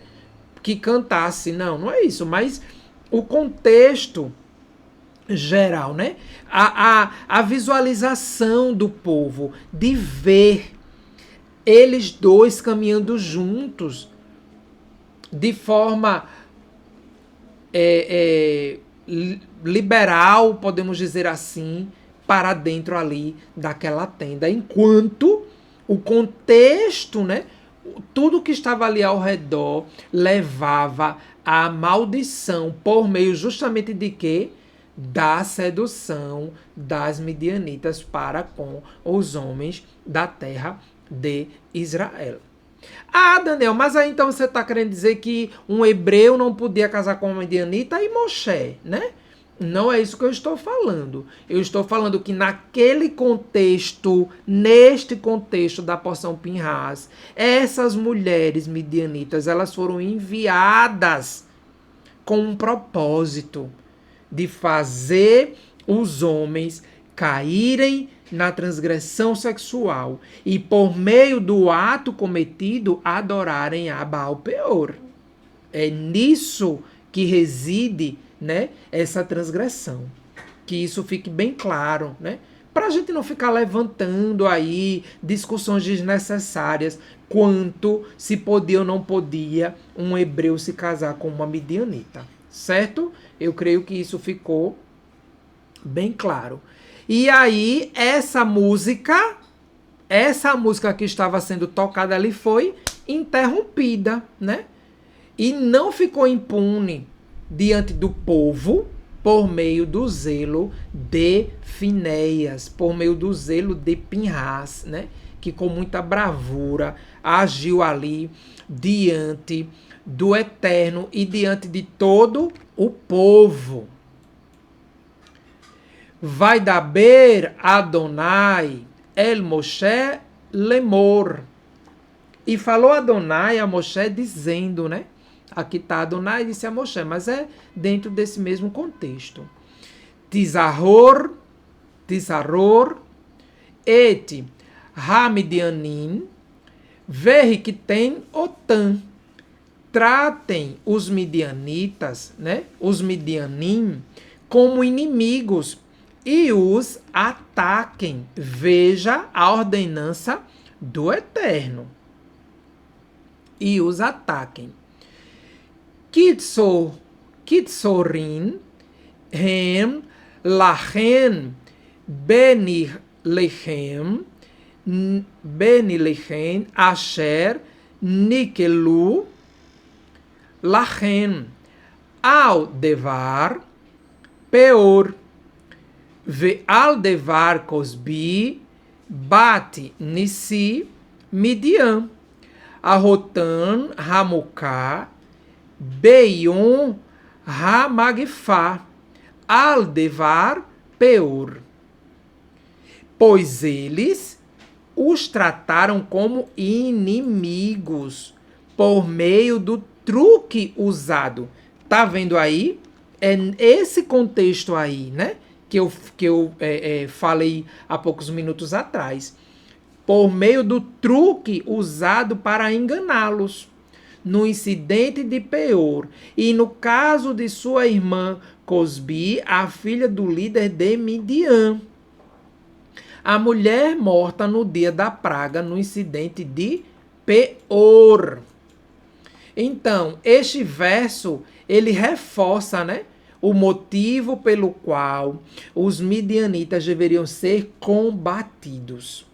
Que cantasse. Não é isso. Mas o contexto geral, né? A visualização do povo, de ver eles dois caminhando juntos, de forma liberal, podemos dizer assim, para dentro ali daquela tenda, enquanto o contexto, né, tudo que estava ali ao redor levava à maldição por meio justamente de quê? Da sedução das midianitas para com os homens da terra de Israel. Ah, Daniel, mas aí então você está querendo dizer que um hebreu não podia casar com uma midianita e Moshe, né? Não é isso que eu estou falando. Eu estou falando que naquele contexto, neste contexto da porção Pinhas, essas mulheres midianitas, elas foram enviadas com um propósito de fazer os homens caírem na transgressão sexual e por meio do ato cometido adorarem a Baal Peor. É nisso que reside, né, essa transgressão. Que isso fique bem claro, né? Para a gente não ficar levantando aí discussões desnecessárias quanto se podia ou não podia um hebreu se casar com uma midianita, certo? Eu creio que isso ficou bem claro. E aí, essa música que estava sendo tocada ali foi interrompida, né? E não ficou impune diante do povo por meio do zelo de Finéias, por meio do zelo de Pinhas, né? Que com muita bravura agiu ali diante do Eterno e diante de todo o povo. Vai daber Adonai el Moshe lemor. E falou Adonai a Moshe dizendo, né? Aqui está Adonai disse a Moshe, mas é dentro desse mesmo contexto. Tizaror, et Hamidianim, verre que tem Otan. Tratem os midianitas, né? Os midianim, como inimigos e os ataquem. Veja a ordenança do Eterno. E os ataquem. Kitsorin, hem, lachen, beni lechem, asher, nikelu, lachen, al devar, peor. Ve'al devar Cosbi, bate Nissi, Midian, Arrotan, Hamuká, Beion, Hamagfá, al devar Peor. Pois eles os trataram como inimigos por meio do truque usado. Tá vendo aí? É esse contexto aí, né? Que eu falei há poucos minutos atrás, por meio do truque usado para enganá-los. No incidente de Peor e no caso de sua irmã Cosbi, a filha do líder de Midian. a mulher morta no dia da praga, no incidente de Peor. Então, este verso, ele reforça, né, o motivo pelo qual os midianitas deveriam ser combatidos.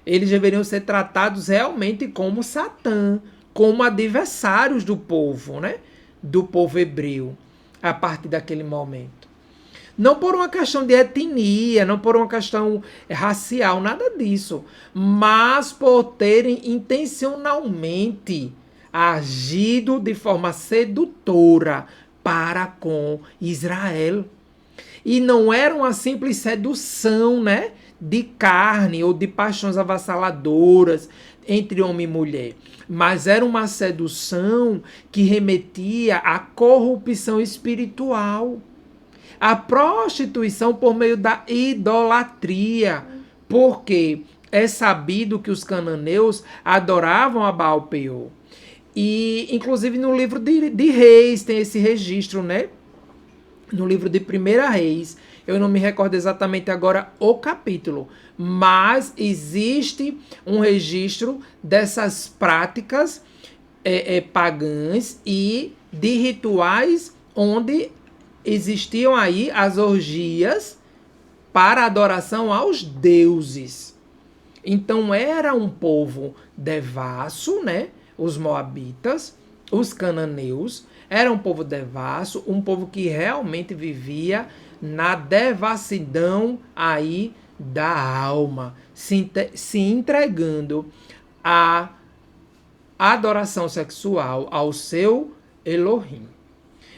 Eles deveriam ser tratados realmente como Satã, como adversários do povo, né? Do povo hebreu, a partir daquele momento. Não por uma questão de etnia, não por uma questão racial, nada disso, mas por terem intencionalmente agido de forma sedutora para com Israel. E não era uma simples sedução, né, de carne ou de paixões avassaladoras entre homem e mulher, mas era uma sedução que remetia à corrupção espiritual, à prostituição por meio da idolatria, porque é sabido que os cananeus adoravam a Baal Peor. E, inclusive, no livro de Reis tem esse registro, né? No livro de 1 Reis, eu não me recordo exatamente agora o capítulo, mas existe um registro dessas práticas pagãs e de rituais onde existiam aí as orgias para adoração aos deuses. Então era um povo devasso, né? Os moabitas, os cananeus, era um povo devasso, um povo que realmente vivia na devassidão aí da alma, se entregando à adoração sexual ao seu Elohim.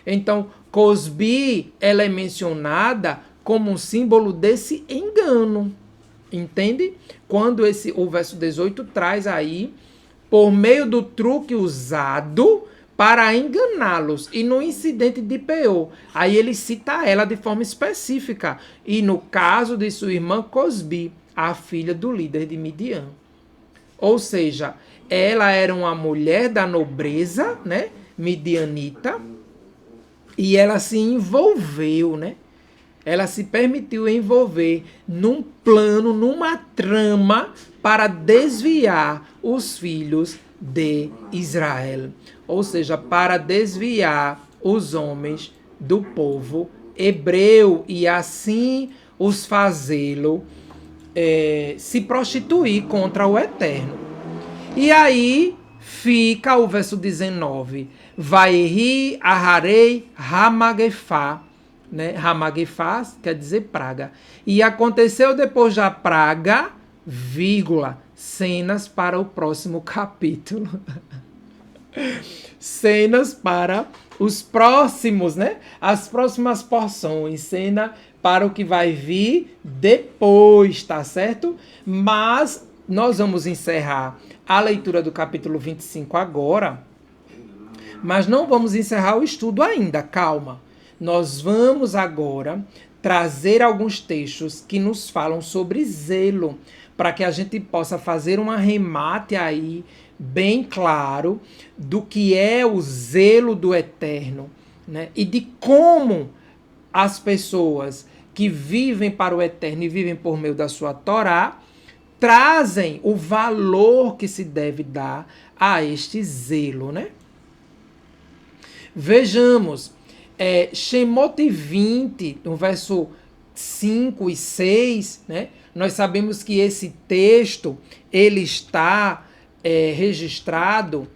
Então, Cosbi, ela é mencionada como um símbolo desse engano, entende? Quando o verso 18 traz aí, por meio do truque usado para enganá-los. E no incidente de Peor, aí ele cita ela de forma específica. E no caso de sua irmã Cosbi, a filha do líder de Midian. Ou seja, ela era uma mulher da nobreza, né, midianita, e ela se envolveu, né? Ela se permitiu envolver num plano, numa trama para desviar os filhos de Israel. Ou seja, para desviar os homens do povo hebreu e assim os fazê-lo se prostituir contra o Eterno. E aí fica o verso 19. Vaeri aharei hamagefá. Né? Hamagefá quer dizer praga. E aconteceu depois da praga, vírgula, cenas para o próximo capítulo. Cenas para os próximos, né? As próximas porções, cena para o que vai vir depois, tá certo? Mas nós vamos encerrar a leitura do capítulo 25 agora, mas não vamos encerrar o estudo ainda, calma. Nós vamos agora trazer alguns textos que nos falam sobre zelo, para que a gente possa fazer um arremate aí bem claro do que é o zelo do Eterno, né? E de como as pessoas que vivem para o Eterno e vivem por meio da sua Torá trazem o valor que se deve dar a este zelo, né? Vejamos, Shemot 20, no verso 5 e 6, né? Nós sabemos que esse texto ele está registrado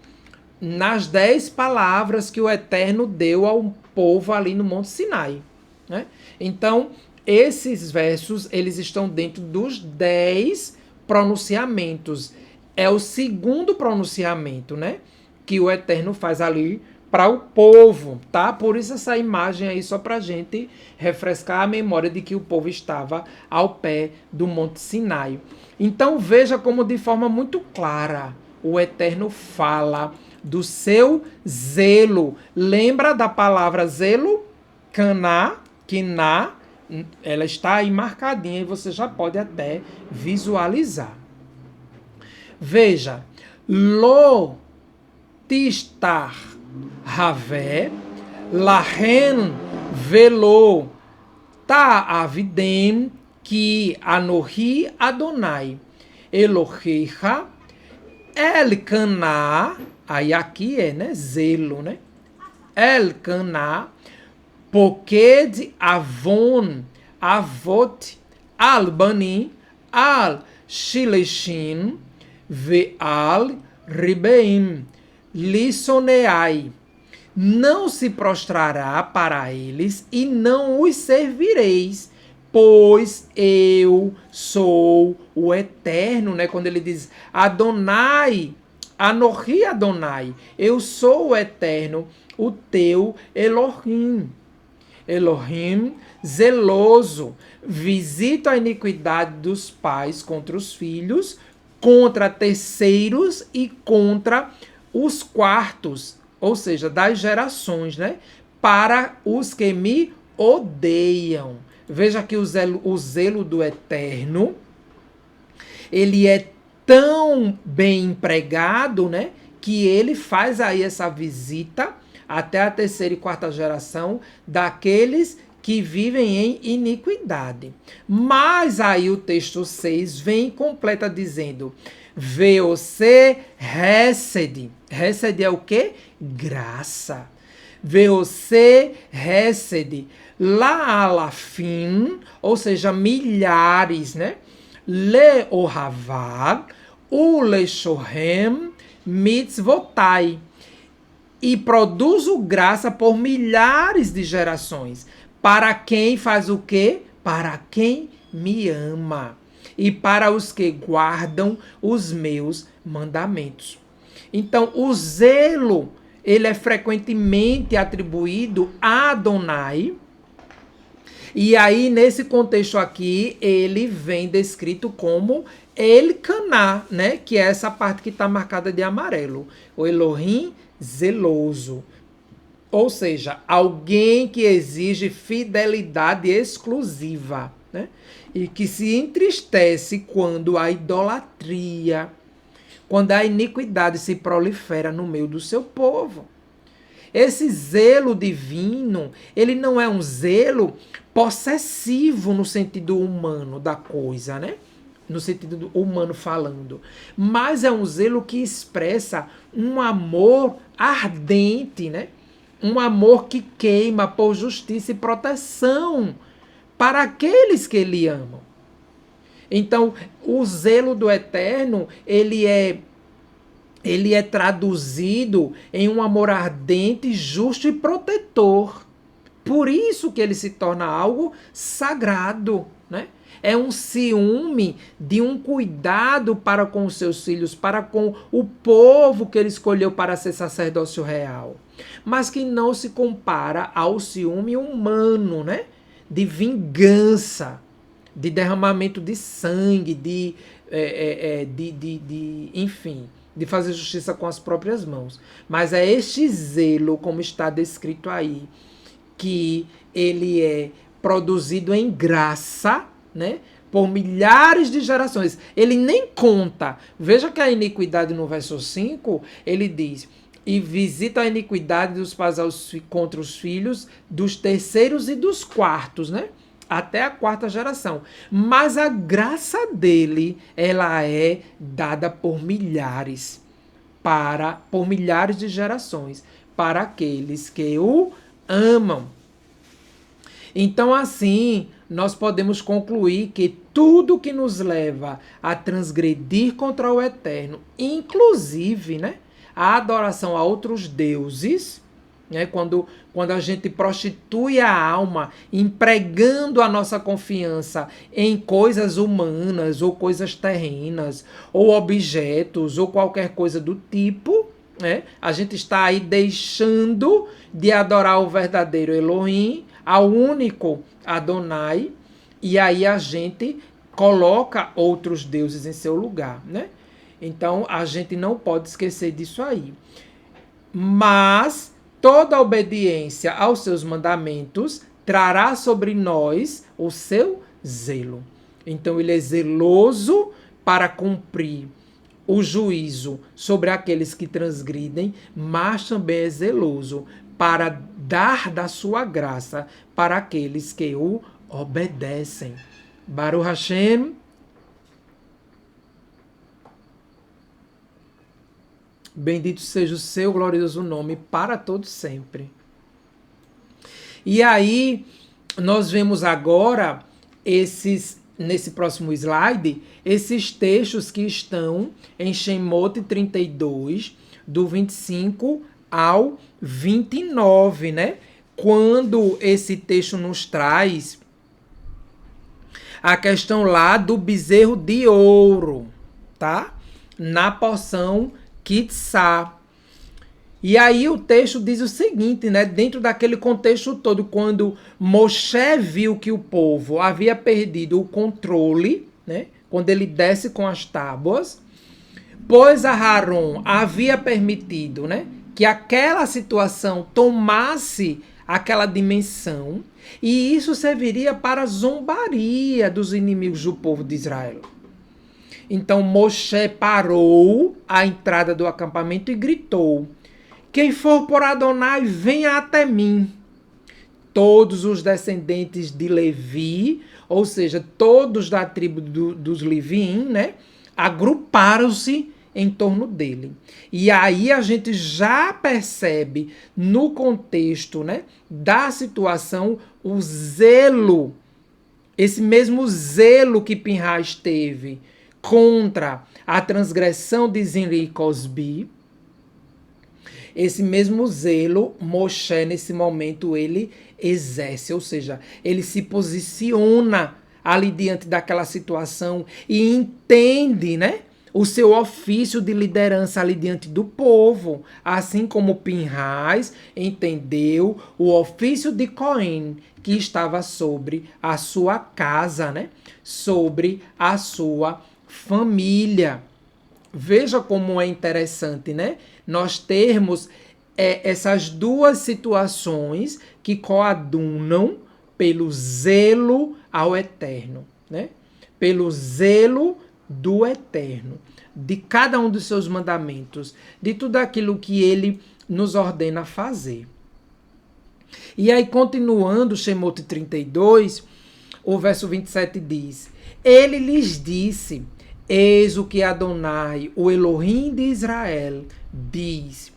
nas 10 palavras que o Eterno deu ao povo ali no Monte Sinai, né? Então, esses versos, eles estão dentro dos 10 pronunciamentos. É o segundo pronunciamento, né, que o Eterno faz ali para o povo, tá? Por isso essa imagem aí, só para a gente refrescar a memória de que o povo estava ao pé do Monte Sinai. Então veja como de forma muito clara o Eterno fala do seu zelo. Lembra da palavra zelo? Caná, quiná, ela está aí marcadinha e você já pode até visualizar. Veja, lo tistar Havé, Lahen velo ta avidem que Anohi Adonai Elohecha Elkanah, aí aqui é, né, zelo, né? Elkanah, Poked Avon, Avot, Al-Bani, Al-Shileshin, Ve'al Ribeim, Lisoneai. Não se prostrará para eles e não os servireis, pois eu sou o Eterno, né? Quando ele diz Adonai, Anohi Adonai, eu sou o Eterno, o teu Elohim. Elohim zeloso, visito a iniquidade dos pais contra os filhos, contra terceiros e contra os quartos, ou seja, das gerações, né? Para os que me odeiam. Veja que o zelo do Eterno, ele é tão bem empregado, né? Que ele faz aí essa visita até a terceira e quarta geração daqueles que vivem em iniquidade. Mas aí o texto 6 vem e completa dizendo: Veose Hesed. Hesed é o quê? Graça. Veose Hesed. La alafim, ou seja, milhares, né? Le ohavad, u leshohem, mitzvotai. E produzo graça por milhares de gerações. Para quem faz o quê? Para quem me ama. E para os que guardam os meus mandamentos. Então, o zelo, ele é frequentemente atribuído a Adonai. E aí, nesse contexto aqui, ele vem descrito como Elkanah, né? Que é essa parte que está marcada de amarelo. O Elohim zeloso. Ou seja, alguém que exige fidelidade exclusiva, né? E que se entristece quando a idolatria, quando a iniquidade se prolifera no meio do seu povo. Esse zelo divino, ele não é um zelo possessivo no sentido humano da coisa, né? No sentido humano falando. Mas é um zelo que expressa um amor ardente, né? Um amor que queima por justiça e proteção para aqueles que lhe amam. Então, o zelo do Eterno, ele é traduzido em um amor ardente, justo e protetor. Por isso que ele se torna algo sagrado, né? É um ciúme de um cuidado para com os seus filhos, para com o povo que ele escolheu para ser sacerdócio real. Mas que não se compara ao ciúme humano, né? De vingança, de derramamento de sangue, enfim, de fazer justiça com as próprias mãos. Mas é este zelo, como está descrito aí, que ele é produzido em graça, né? Por milhares de gerações. Ele nem conta. Veja que a iniquidade no verso 5, ele diz: e visita a iniquidade dos pais contra os filhos, dos terceiros e dos quartos, né? Até a quarta geração. Mas a graça dele, ela é dada por milhares de gerações, para aqueles que o amam. Então, assim, nós podemos concluir que tudo que nos leva a transgredir contra o Eterno, inclusive, né, a adoração a outros deuses, né, quando a gente prostitui a alma, empregando a nossa confiança em coisas humanas, ou coisas terrenas, ou objetos, ou qualquer coisa do tipo, né, a gente está aí deixando de adorar o verdadeiro Elohim, ao único Adonai, e aí a gente coloca outros deuses em seu lugar, né? Então a gente não pode esquecer disso aí. Mas toda obediência aos seus mandamentos trará sobre nós o seu zelo. Então ele é zeloso para cumprir o juízo sobre aqueles que transgridem, mas também é zeloso para dar da sua graça para aqueles que o obedecem. Baruch Hashem. Bendito seja o seu glorioso nome para todos sempre. E aí, nós vemos agora nesse próximo slide, esses textos que estão em Shemot 32, do 25 ao 29, né? Quando esse texto nos traz a questão lá do bezerro de ouro, tá? Na porção Kitzá. E aí o texto diz o seguinte, né? Dentro daquele contexto todo, quando Moshe viu que o povo havia perdido o controle, né? Quando ele desce com as tábuas, pois Aharon havia permitido, né? Que aquela situação tomasse aquela dimensão, e isso serviria para a zombaria dos inimigos do povo de Israel. Então Moshe parou à entrada do acampamento e gritou: quem for por Adonai, venha até mim. Todos os descendentes de Levi, ou seja, todos da tribo dos Leviim, né, agruparam-se em torno dele. E aí a gente já percebe no contexto, né, da situação o zelo, esse mesmo zelo que Pinhas teve contra a transgressão de Zinri e Cosbi. Esse mesmo zelo, Moshe, nesse momento, ele exerce, ou seja, ele se posiciona ali diante daquela situação e entende, né, o seu ofício de liderança ali diante do povo, assim como Pinhas entendeu o ofício de Cohen, que estava sobre a sua casa, né, sobre a sua família. Veja como é interessante, né? Nós termos essas duas situações que coadunam pelo zelo ao eterno, né? Pelo zelo do eterno, de cada um dos seus mandamentos, de tudo aquilo que ele nos ordena fazer. E aí, continuando, Shemot 32, o verso 27 diz: ele lhes disse: eis o que Adonai, o Elohim de Israel, diz: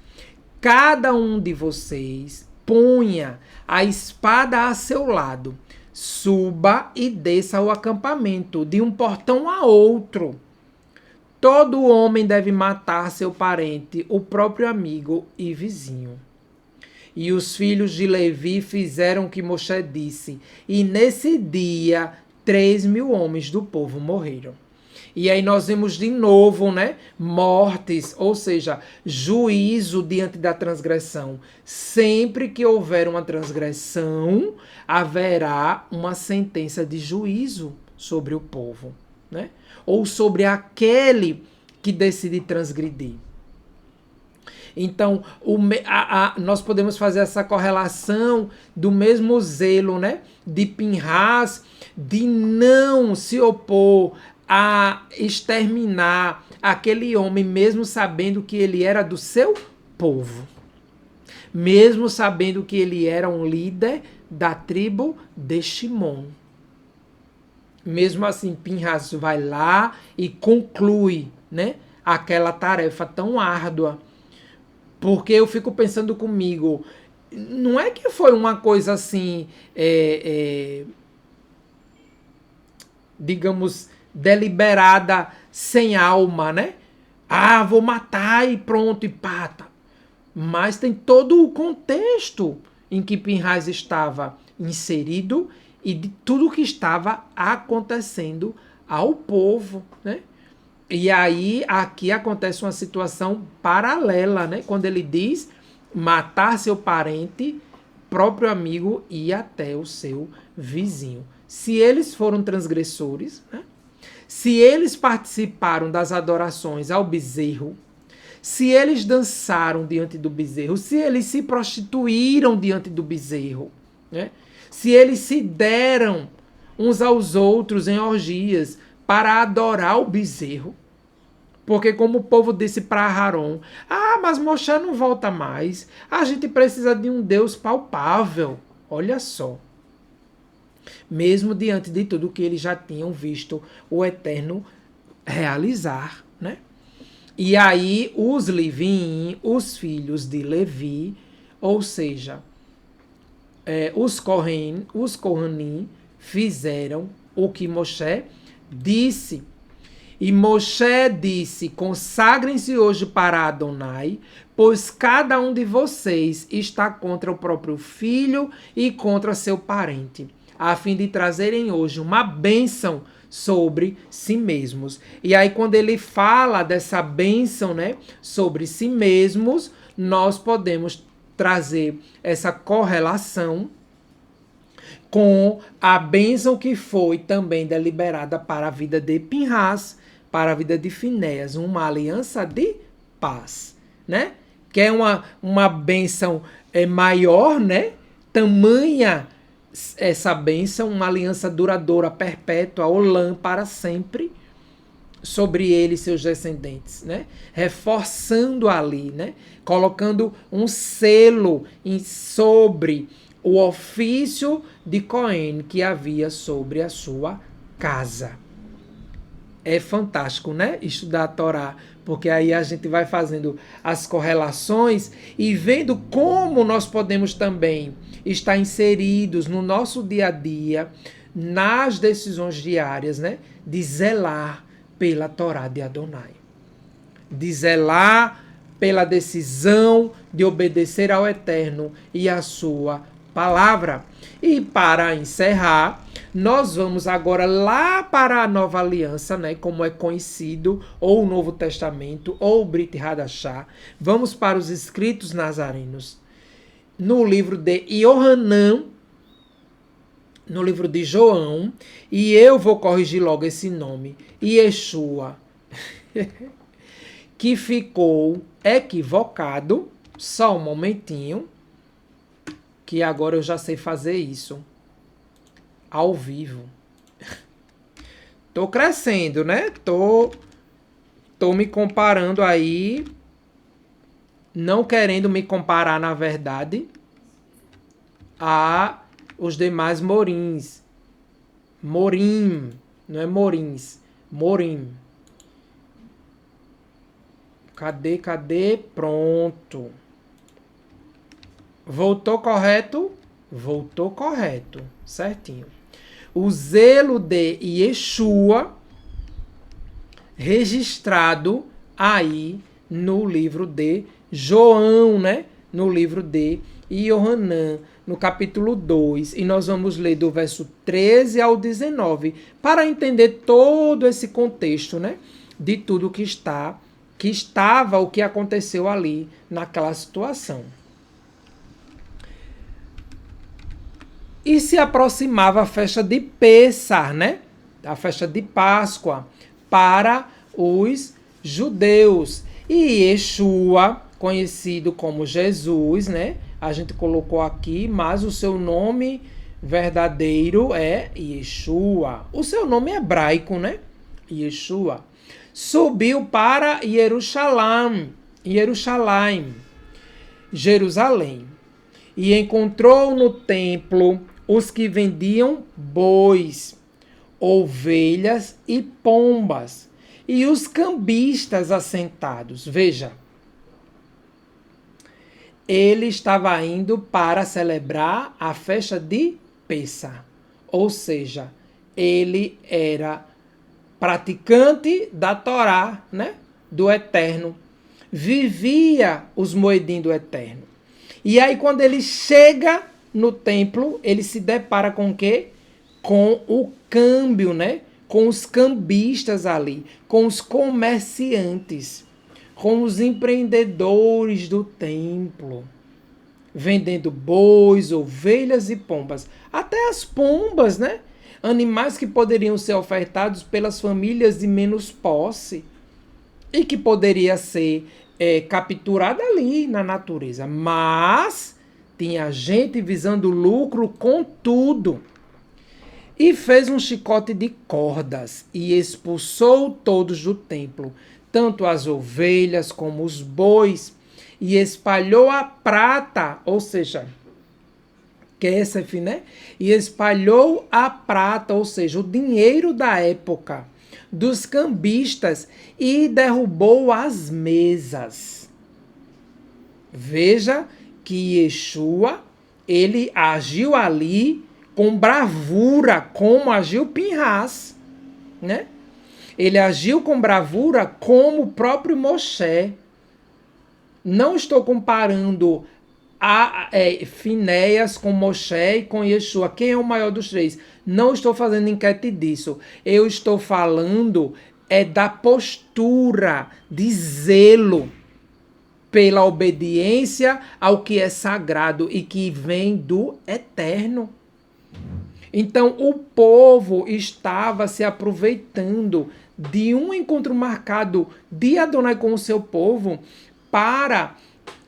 cada um de vocês ponha a espada a seu lado, suba e desça ao acampamento, de um portão a outro. Todo homem deve matar seu parente, o próprio amigo e vizinho. E os filhos de Levi fizeram o que Moshe disse, e nesse dia 3.000 homens do povo morreram. E aí nós vemos de novo, né, mortes, ou seja, juízo diante da transgressão. Sempre que houver uma transgressão, haverá uma sentença de juízo sobre o povo, né? Ou sobre aquele que decide transgredir. Então, nós podemos fazer essa correlação do mesmo zelo, né, de Pinhas, de não se opor a exterminar aquele homem, mesmo sabendo que ele era do seu povo. Mesmo sabendo que ele era um líder da tribo de Shimon. Mesmo assim, Pinhas vai lá e conclui, né, aquela tarefa tão árdua. Porque eu fico pensando comigo, não é que foi uma coisa assim, digamos, deliberada, sem alma, né? Ah, vou matar e pronto, e pata. Mas tem todo o contexto em que Pinhas estava inserido e de tudo que estava acontecendo ao povo, né? E aí, aqui acontece uma situação paralela, né? Quando ele diz matar seu parente, próprio amigo e até o seu vizinho. Se eles foram transgressores, né? Se eles participaram das adorações ao bezerro, se eles dançaram diante do bezerro, se eles se prostituíram diante do bezerro, né? Se eles se deram uns aos outros em orgias para adorar o bezerro, porque como o povo disse para Aharon, mas Moshe não volta mais, a gente precisa de um Deus palpável, olha só. mesmo diante de tudo que eles já tinham visto o Eterno realizar, né? E aí os Levim, os filhos de Levi, ou seja, os Kohanim, fizeram o que Moshe disse. E Moshe disse: consagrem-se hoje para Adonai, pois cada um de vocês está contra o próprio filho e contra seu parente, a fim de trazerem hoje uma bênção sobre si mesmos. E aí, quando ele fala dessa bênção, né, sobre si mesmos, nós podemos trazer essa correlação com a bênção que foi também deliberada para a vida de Pinhas, para a vida de Finéias, uma aliança de paz, né? Que é uma bênção maior, né? Tamanha essa bênção, uma aliança duradoura, perpétua, olã, para sempre, sobre ele e seus descendentes, né? Reforçando ali, né? Colocando um selo sobre o ofício de Cohen que havia sobre a sua casa. É fantástico, né? Estudar a Torá, porque aí a gente vai fazendo as correlações e vendo como nós podemos também estar inseridos no nosso dia a dia, nas decisões diárias, né? De zelar pela Torá de Adonai. De zelar pela decisão de obedecer ao Eterno e à sua palavra. E para encerrar, nós vamos agora lá para a Nova Aliança, né, como é conhecido, ou o Novo Testamento, ou o Brit Hadashah. Vamos para os escritos nazarenos. No livro de Yohanan, no livro de João, e eu vou corrigir logo esse nome, Yeshua, que ficou equivocado, só um momentinho, que agora eu já sei fazer isso. Ao vivo. Tô crescendo, né? Tô me comparando aí. Não querendo me comparar, na verdade, a os demais morins. Morim. Não é morins. Morim. Cadê? Pronto. Voltou correto? Voltou correto. Certinho. O zelo de Yeshua, registrado aí no livro de João, né? No livro de Yohanan, no capítulo 2. E nós vamos ler do verso 13 ao 19, para entender todo esse contexto, né? De tudo que estava, o que aconteceu ali naquela situação. E se aproximava a festa de Pêssar, né? A festa de Páscoa para os judeus. E Yeshua, conhecido como Jesus, né? A gente colocou aqui, mas o seu nome verdadeiro é Yeshua. O seu nome é hebraico, né? Yeshua. Subiu para Jerusalém. E encontrou no templo os que vendiam bois, ovelhas e pombas, e os cambistas assentados. Veja, ele estava indo para celebrar a festa de Pêssar, ou seja, ele era praticante da Torá, né, do Eterno, vivia os moedim do Eterno. E aí, quando ele chega no templo, ele se depara com o quê? Com o câmbio, né? Com os cambistas ali, com os comerciantes, com os empreendedores do templo, vendendo bois, ovelhas e pombas. Até as pombas, né? Animais que poderiam ser ofertados pelas famílias de menos posse e que poderia ser capturada ali na natureza. Mas tinha gente visando lucro com tudo. E fez um chicote de cordas e expulsou todos do templo, tanto as ovelhas como os bois, e espalhou a prata, ou seja, Kessef, né? E espalhou a prata, ou seja, o dinheiro da época, dos cambistas e derrubou as mesas. Veja que Yeshua, ele agiu ali com bravura, como agiu Pinhas, né? Ele agiu com bravura como o próprio Moshe. Não estou comparando Finéias com Moshe e com Yeshua. Quem é o maior dos três? Não estou fazendo enquete disso. Eu estou falando da postura de zelo pela obediência ao que é sagrado e que vem do eterno. Então, o povo estava se aproveitando de um encontro marcado de Adonai com o seu povo para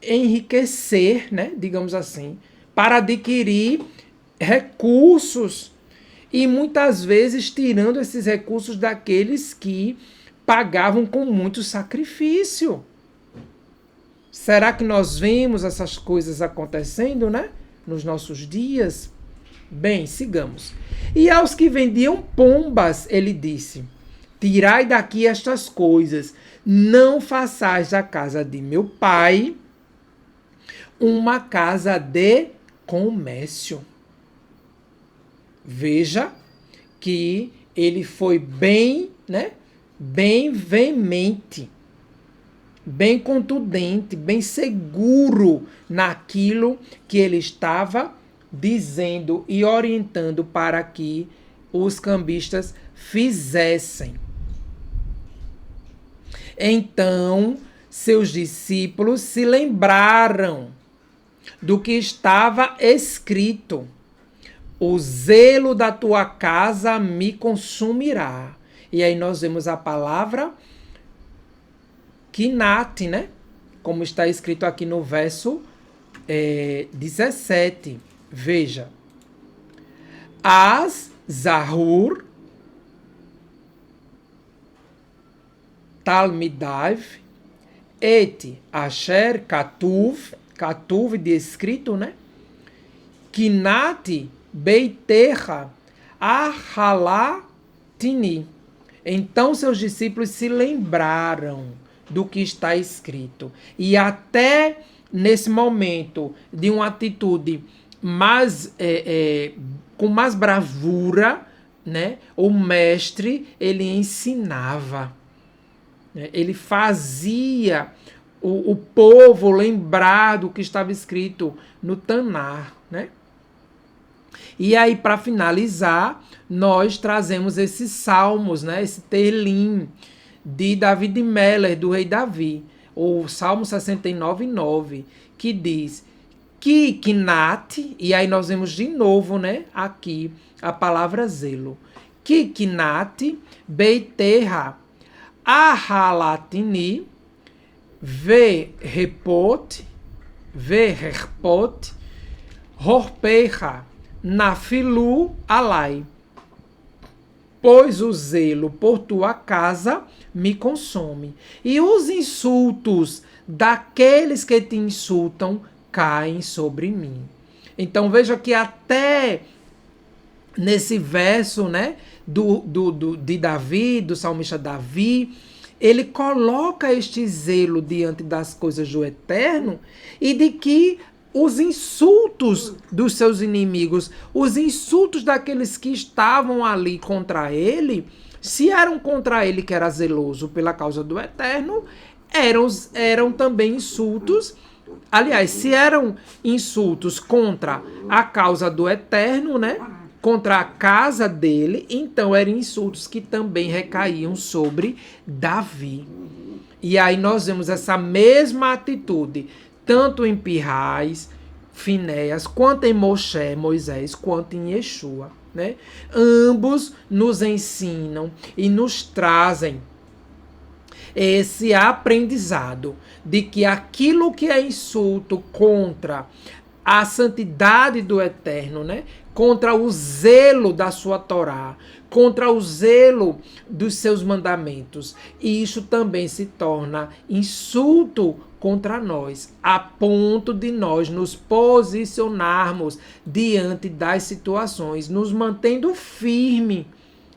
enriquecer, né, digamos assim, para adquirir recursos e muitas vezes tirando esses recursos daqueles que pagavam com muito sacrifício. Será que nós vemos essas coisas acontecendo, né, nos nossos dias? Bem, sigamos. E aos que vendiam pombas, ele disse: tirai daqui estas coisas, não façais da casa de meu pai uma casa de comércio. Veja que ele foi bem, né, bem veemente, bem contundente, bem seguro naquilo que ele estava dizendo e orientando para que os cambistas fizessem. Então, seus discípulos se lembraram do que estava escrito: o zelo da tua casa me consumirá. E aí nós vemos a palavra Kinat, né? Como está escrito aqui no verso 17. Veja. As Zahur Talmidav et Asher Katuv de escrito, né? Kinat Beiterra Ahalatini. Então seus discípulos se lembraram do que está escrito. E até nesse momento de uma atitude mais, com mais bravura, né? O mestre, ele ensinava. Né? Ele fazia o povo lembrar do que estava escrito no Tanar, né? E aí, para finalizar, nós trazemos esses salmos, né? Esse Telim de David Meller, do rei Davi, o Salmo 69:9, que diz que Kinat, e aí nós vemos de novo, né, aqui a palavra zelo, que Kinat Beiterra Ahalatini Verpot Horpecha Nafilu Alai, pois o zelo por tua casa me consome, e os insultos daqueles que te insultam caem sobre mim. Então veja que até nesse verso, né, de Davi, do salmista Davi, ele coloca este zelo diante das coisas do eterno e de que os insultos dos seus inimigos, os insultos daqueles que estavam ali contra ele, se eram contra ele que era zeloso pela causa do eterno, eram também insultos. Aliás, se eram insultos contra a causa do eterno, né? Contra a casa dele, então eram insultos que também recaíam sobre Davi. E aí nós vemos essa mesma atitude, tanto em Pirrais, Finéias, quanto em Moshe, Moisés, quanto em Yeshua, né? Ambos nos ensinam e nos trazem esse aprendizado de que aquilo que é insulto contra a santidade do eterno, né? contra o zelo da sua Torá, contra o zelo dos seus mandamentos. E isso também se torna insulto contra nós, a ponto de nós nos posicionarmos diante das situações, nos mantendo firme,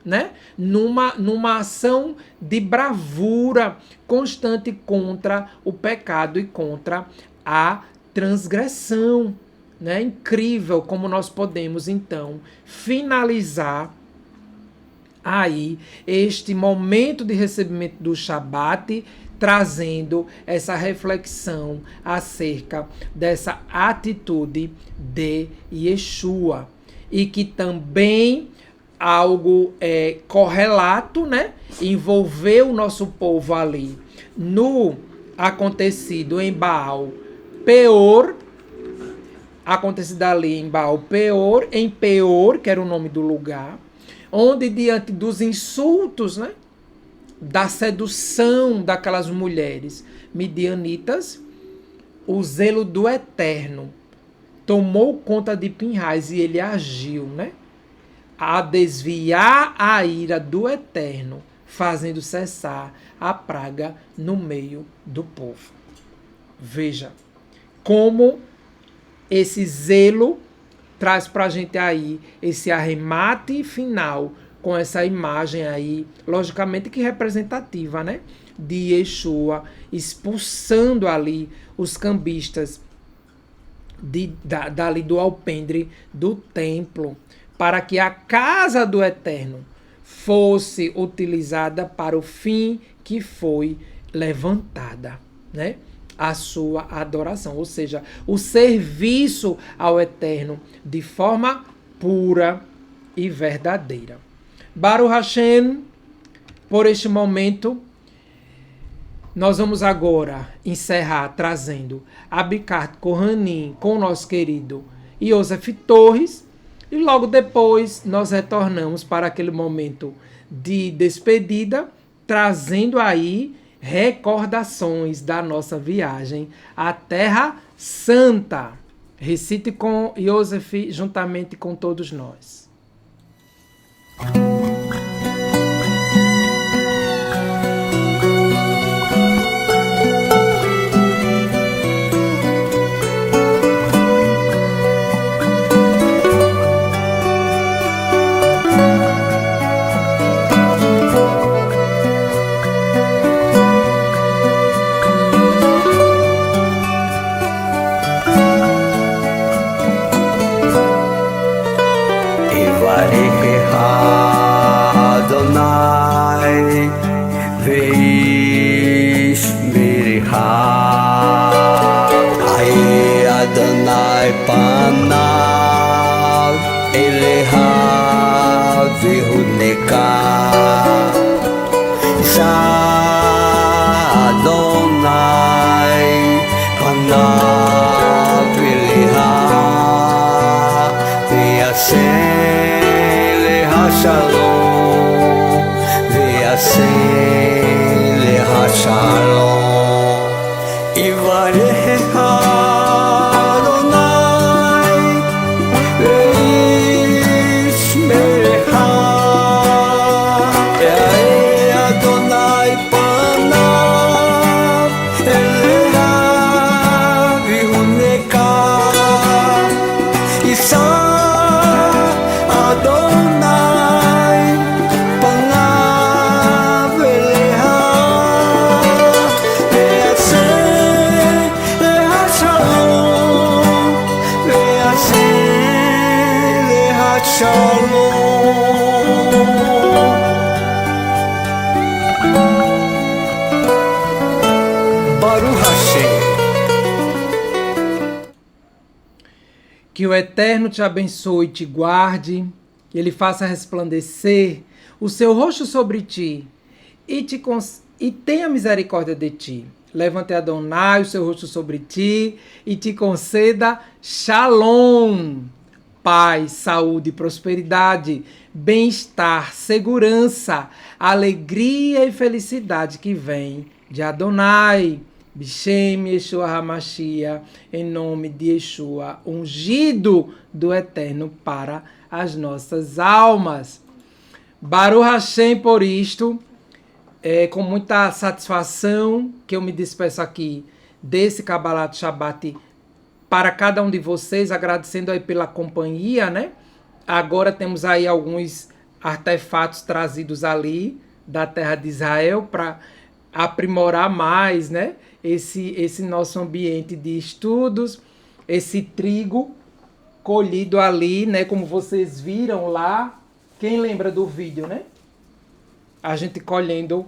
né? Numa ação de bravura constante contra o pecado e contra a transgressão. Né? Incrível como nós podemos, então, finalizar aí este momento de recebimento do Shabat, trazendo essa reflexão acerca dessa atitude de Yeshua. E que também algo correlato, né? Envolveu o nosso povo ali no acontecido em Baal Peor, acontecido ali em Baal Peor, em Peor, que era o nome do lugar, onde diante dos insultos, né, da sedução daquelas mulheres midianitas, o zelo do Eterno tomou conta de Pinhais e ele agiu, né, a desviar a ira do Eterno, fazendo cessar a praga no meio do povo. Veja como esse zelo traz para a gente aí esse arremate final com essa imagem aí, logicamente que representativa, né? De Yeshua expulsando ali os cambistas dali do alpendre do templo, para que a casa do Eterno fosse utilizada para o fim que foi levantada, né? A sua adoração, ou seja, o serviço ao Eterno de forma pura e verdadeira. Baruch Hashem, por este momento, nós vamos agora encerrar trazendo Abikat Kohanim com o nosso querido Yosef Torres, e logo depois nós retornamos para aquele momento de despedida, trazendo aí recordações da nossa viagem à Terra Santa. Recite com Yosef juntamente com todos nós. Que o Eterno te abençoe e te guarde, que Ele faça resplandecer o seu rosto sobre ti e tenha misericórdia de ti. Levante Adonai o seu rosto sobre ti e te conceda Shalom, paz, saúde, prosperidade, bem-estar, segurança, alegria e felicidade que vem de Adonai. Bishem Yeshua Hamashia, em nome de Yeshua, ungido do Eterno para as nossas almas. Baruch Hashem por isto, com muita satisfação que eu me despeço aqui desse Kabbalat Shabbat para cada um de vocês, agradecendo aí pela companhia, né? Agora temos aí alguns artefatos trazidos ali da terra de Israel para aprimorar mais, né? Esse nosso ambiente de estudos, esse trigo colhido ali, né? Como vocês viram lá, quem lembra do vídeo, né? A gente colhendo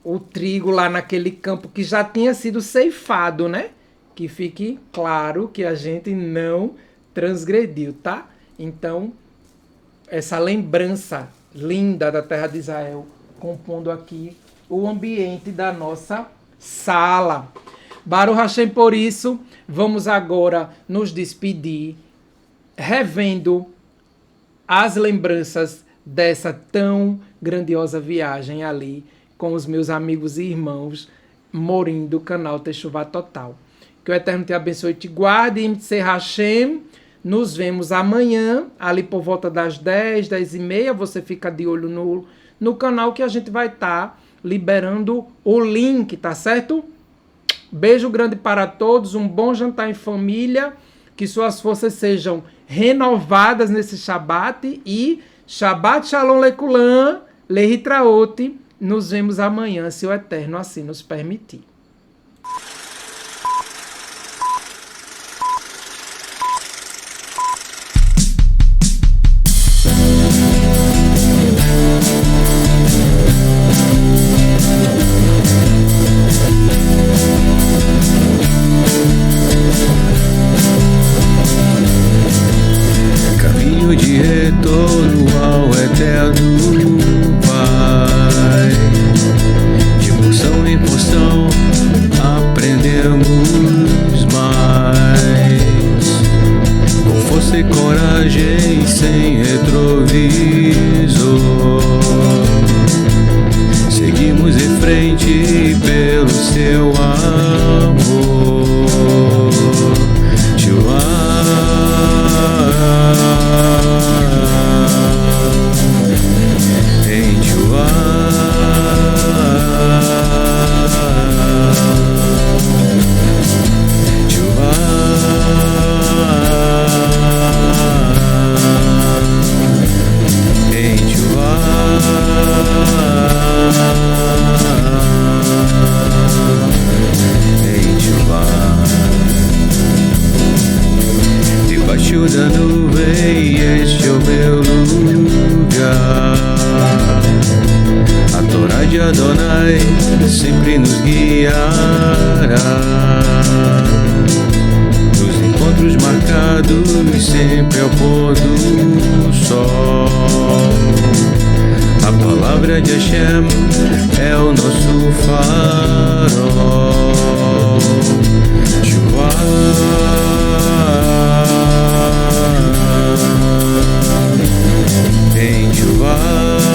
o trigo lá naquele campo que já tinha sido ceifado, né? Que fique claro que a gente não transgrediu, tá? Então, essa lembrança linda da terra de Israel, compondo aqui o ambiente da nossa sala. Baruch Hashem, por isso, vamos agora nos despedir, revendo as lembranças dessa tão grandiosa viagem ali com os meus amigos e irmãos Morim do canal Teshuvah Total. Que o Eterno te abençoe e te guarde. Imtse Hashem. Nos vemos amanhã, ali por volta das 10, 10h30. Você fica de olho no canal que a gente vai estar liberando o link, tá certo? Beijo grande para todos, um bom jantar em família, que suas forças sejam renovadas nesse Shabat e Shabbat Shalom Lekulam, Lehitraot. Nos vemos amanhã, se o Eterno assim nos permitir. De retorno ao eterno Pai, de porção em porção aprendemos mais, com força e coragem sem retrovisor, seguimos em frente pelo seu amor. Debaixo da nuvem, este é o meu lugar. A Torá de Adonai sempre nos guiará. Nos encontros marcados, sempre ao pôr do sol. A palavra de Hashem é o nosso farol. Em Teshuvah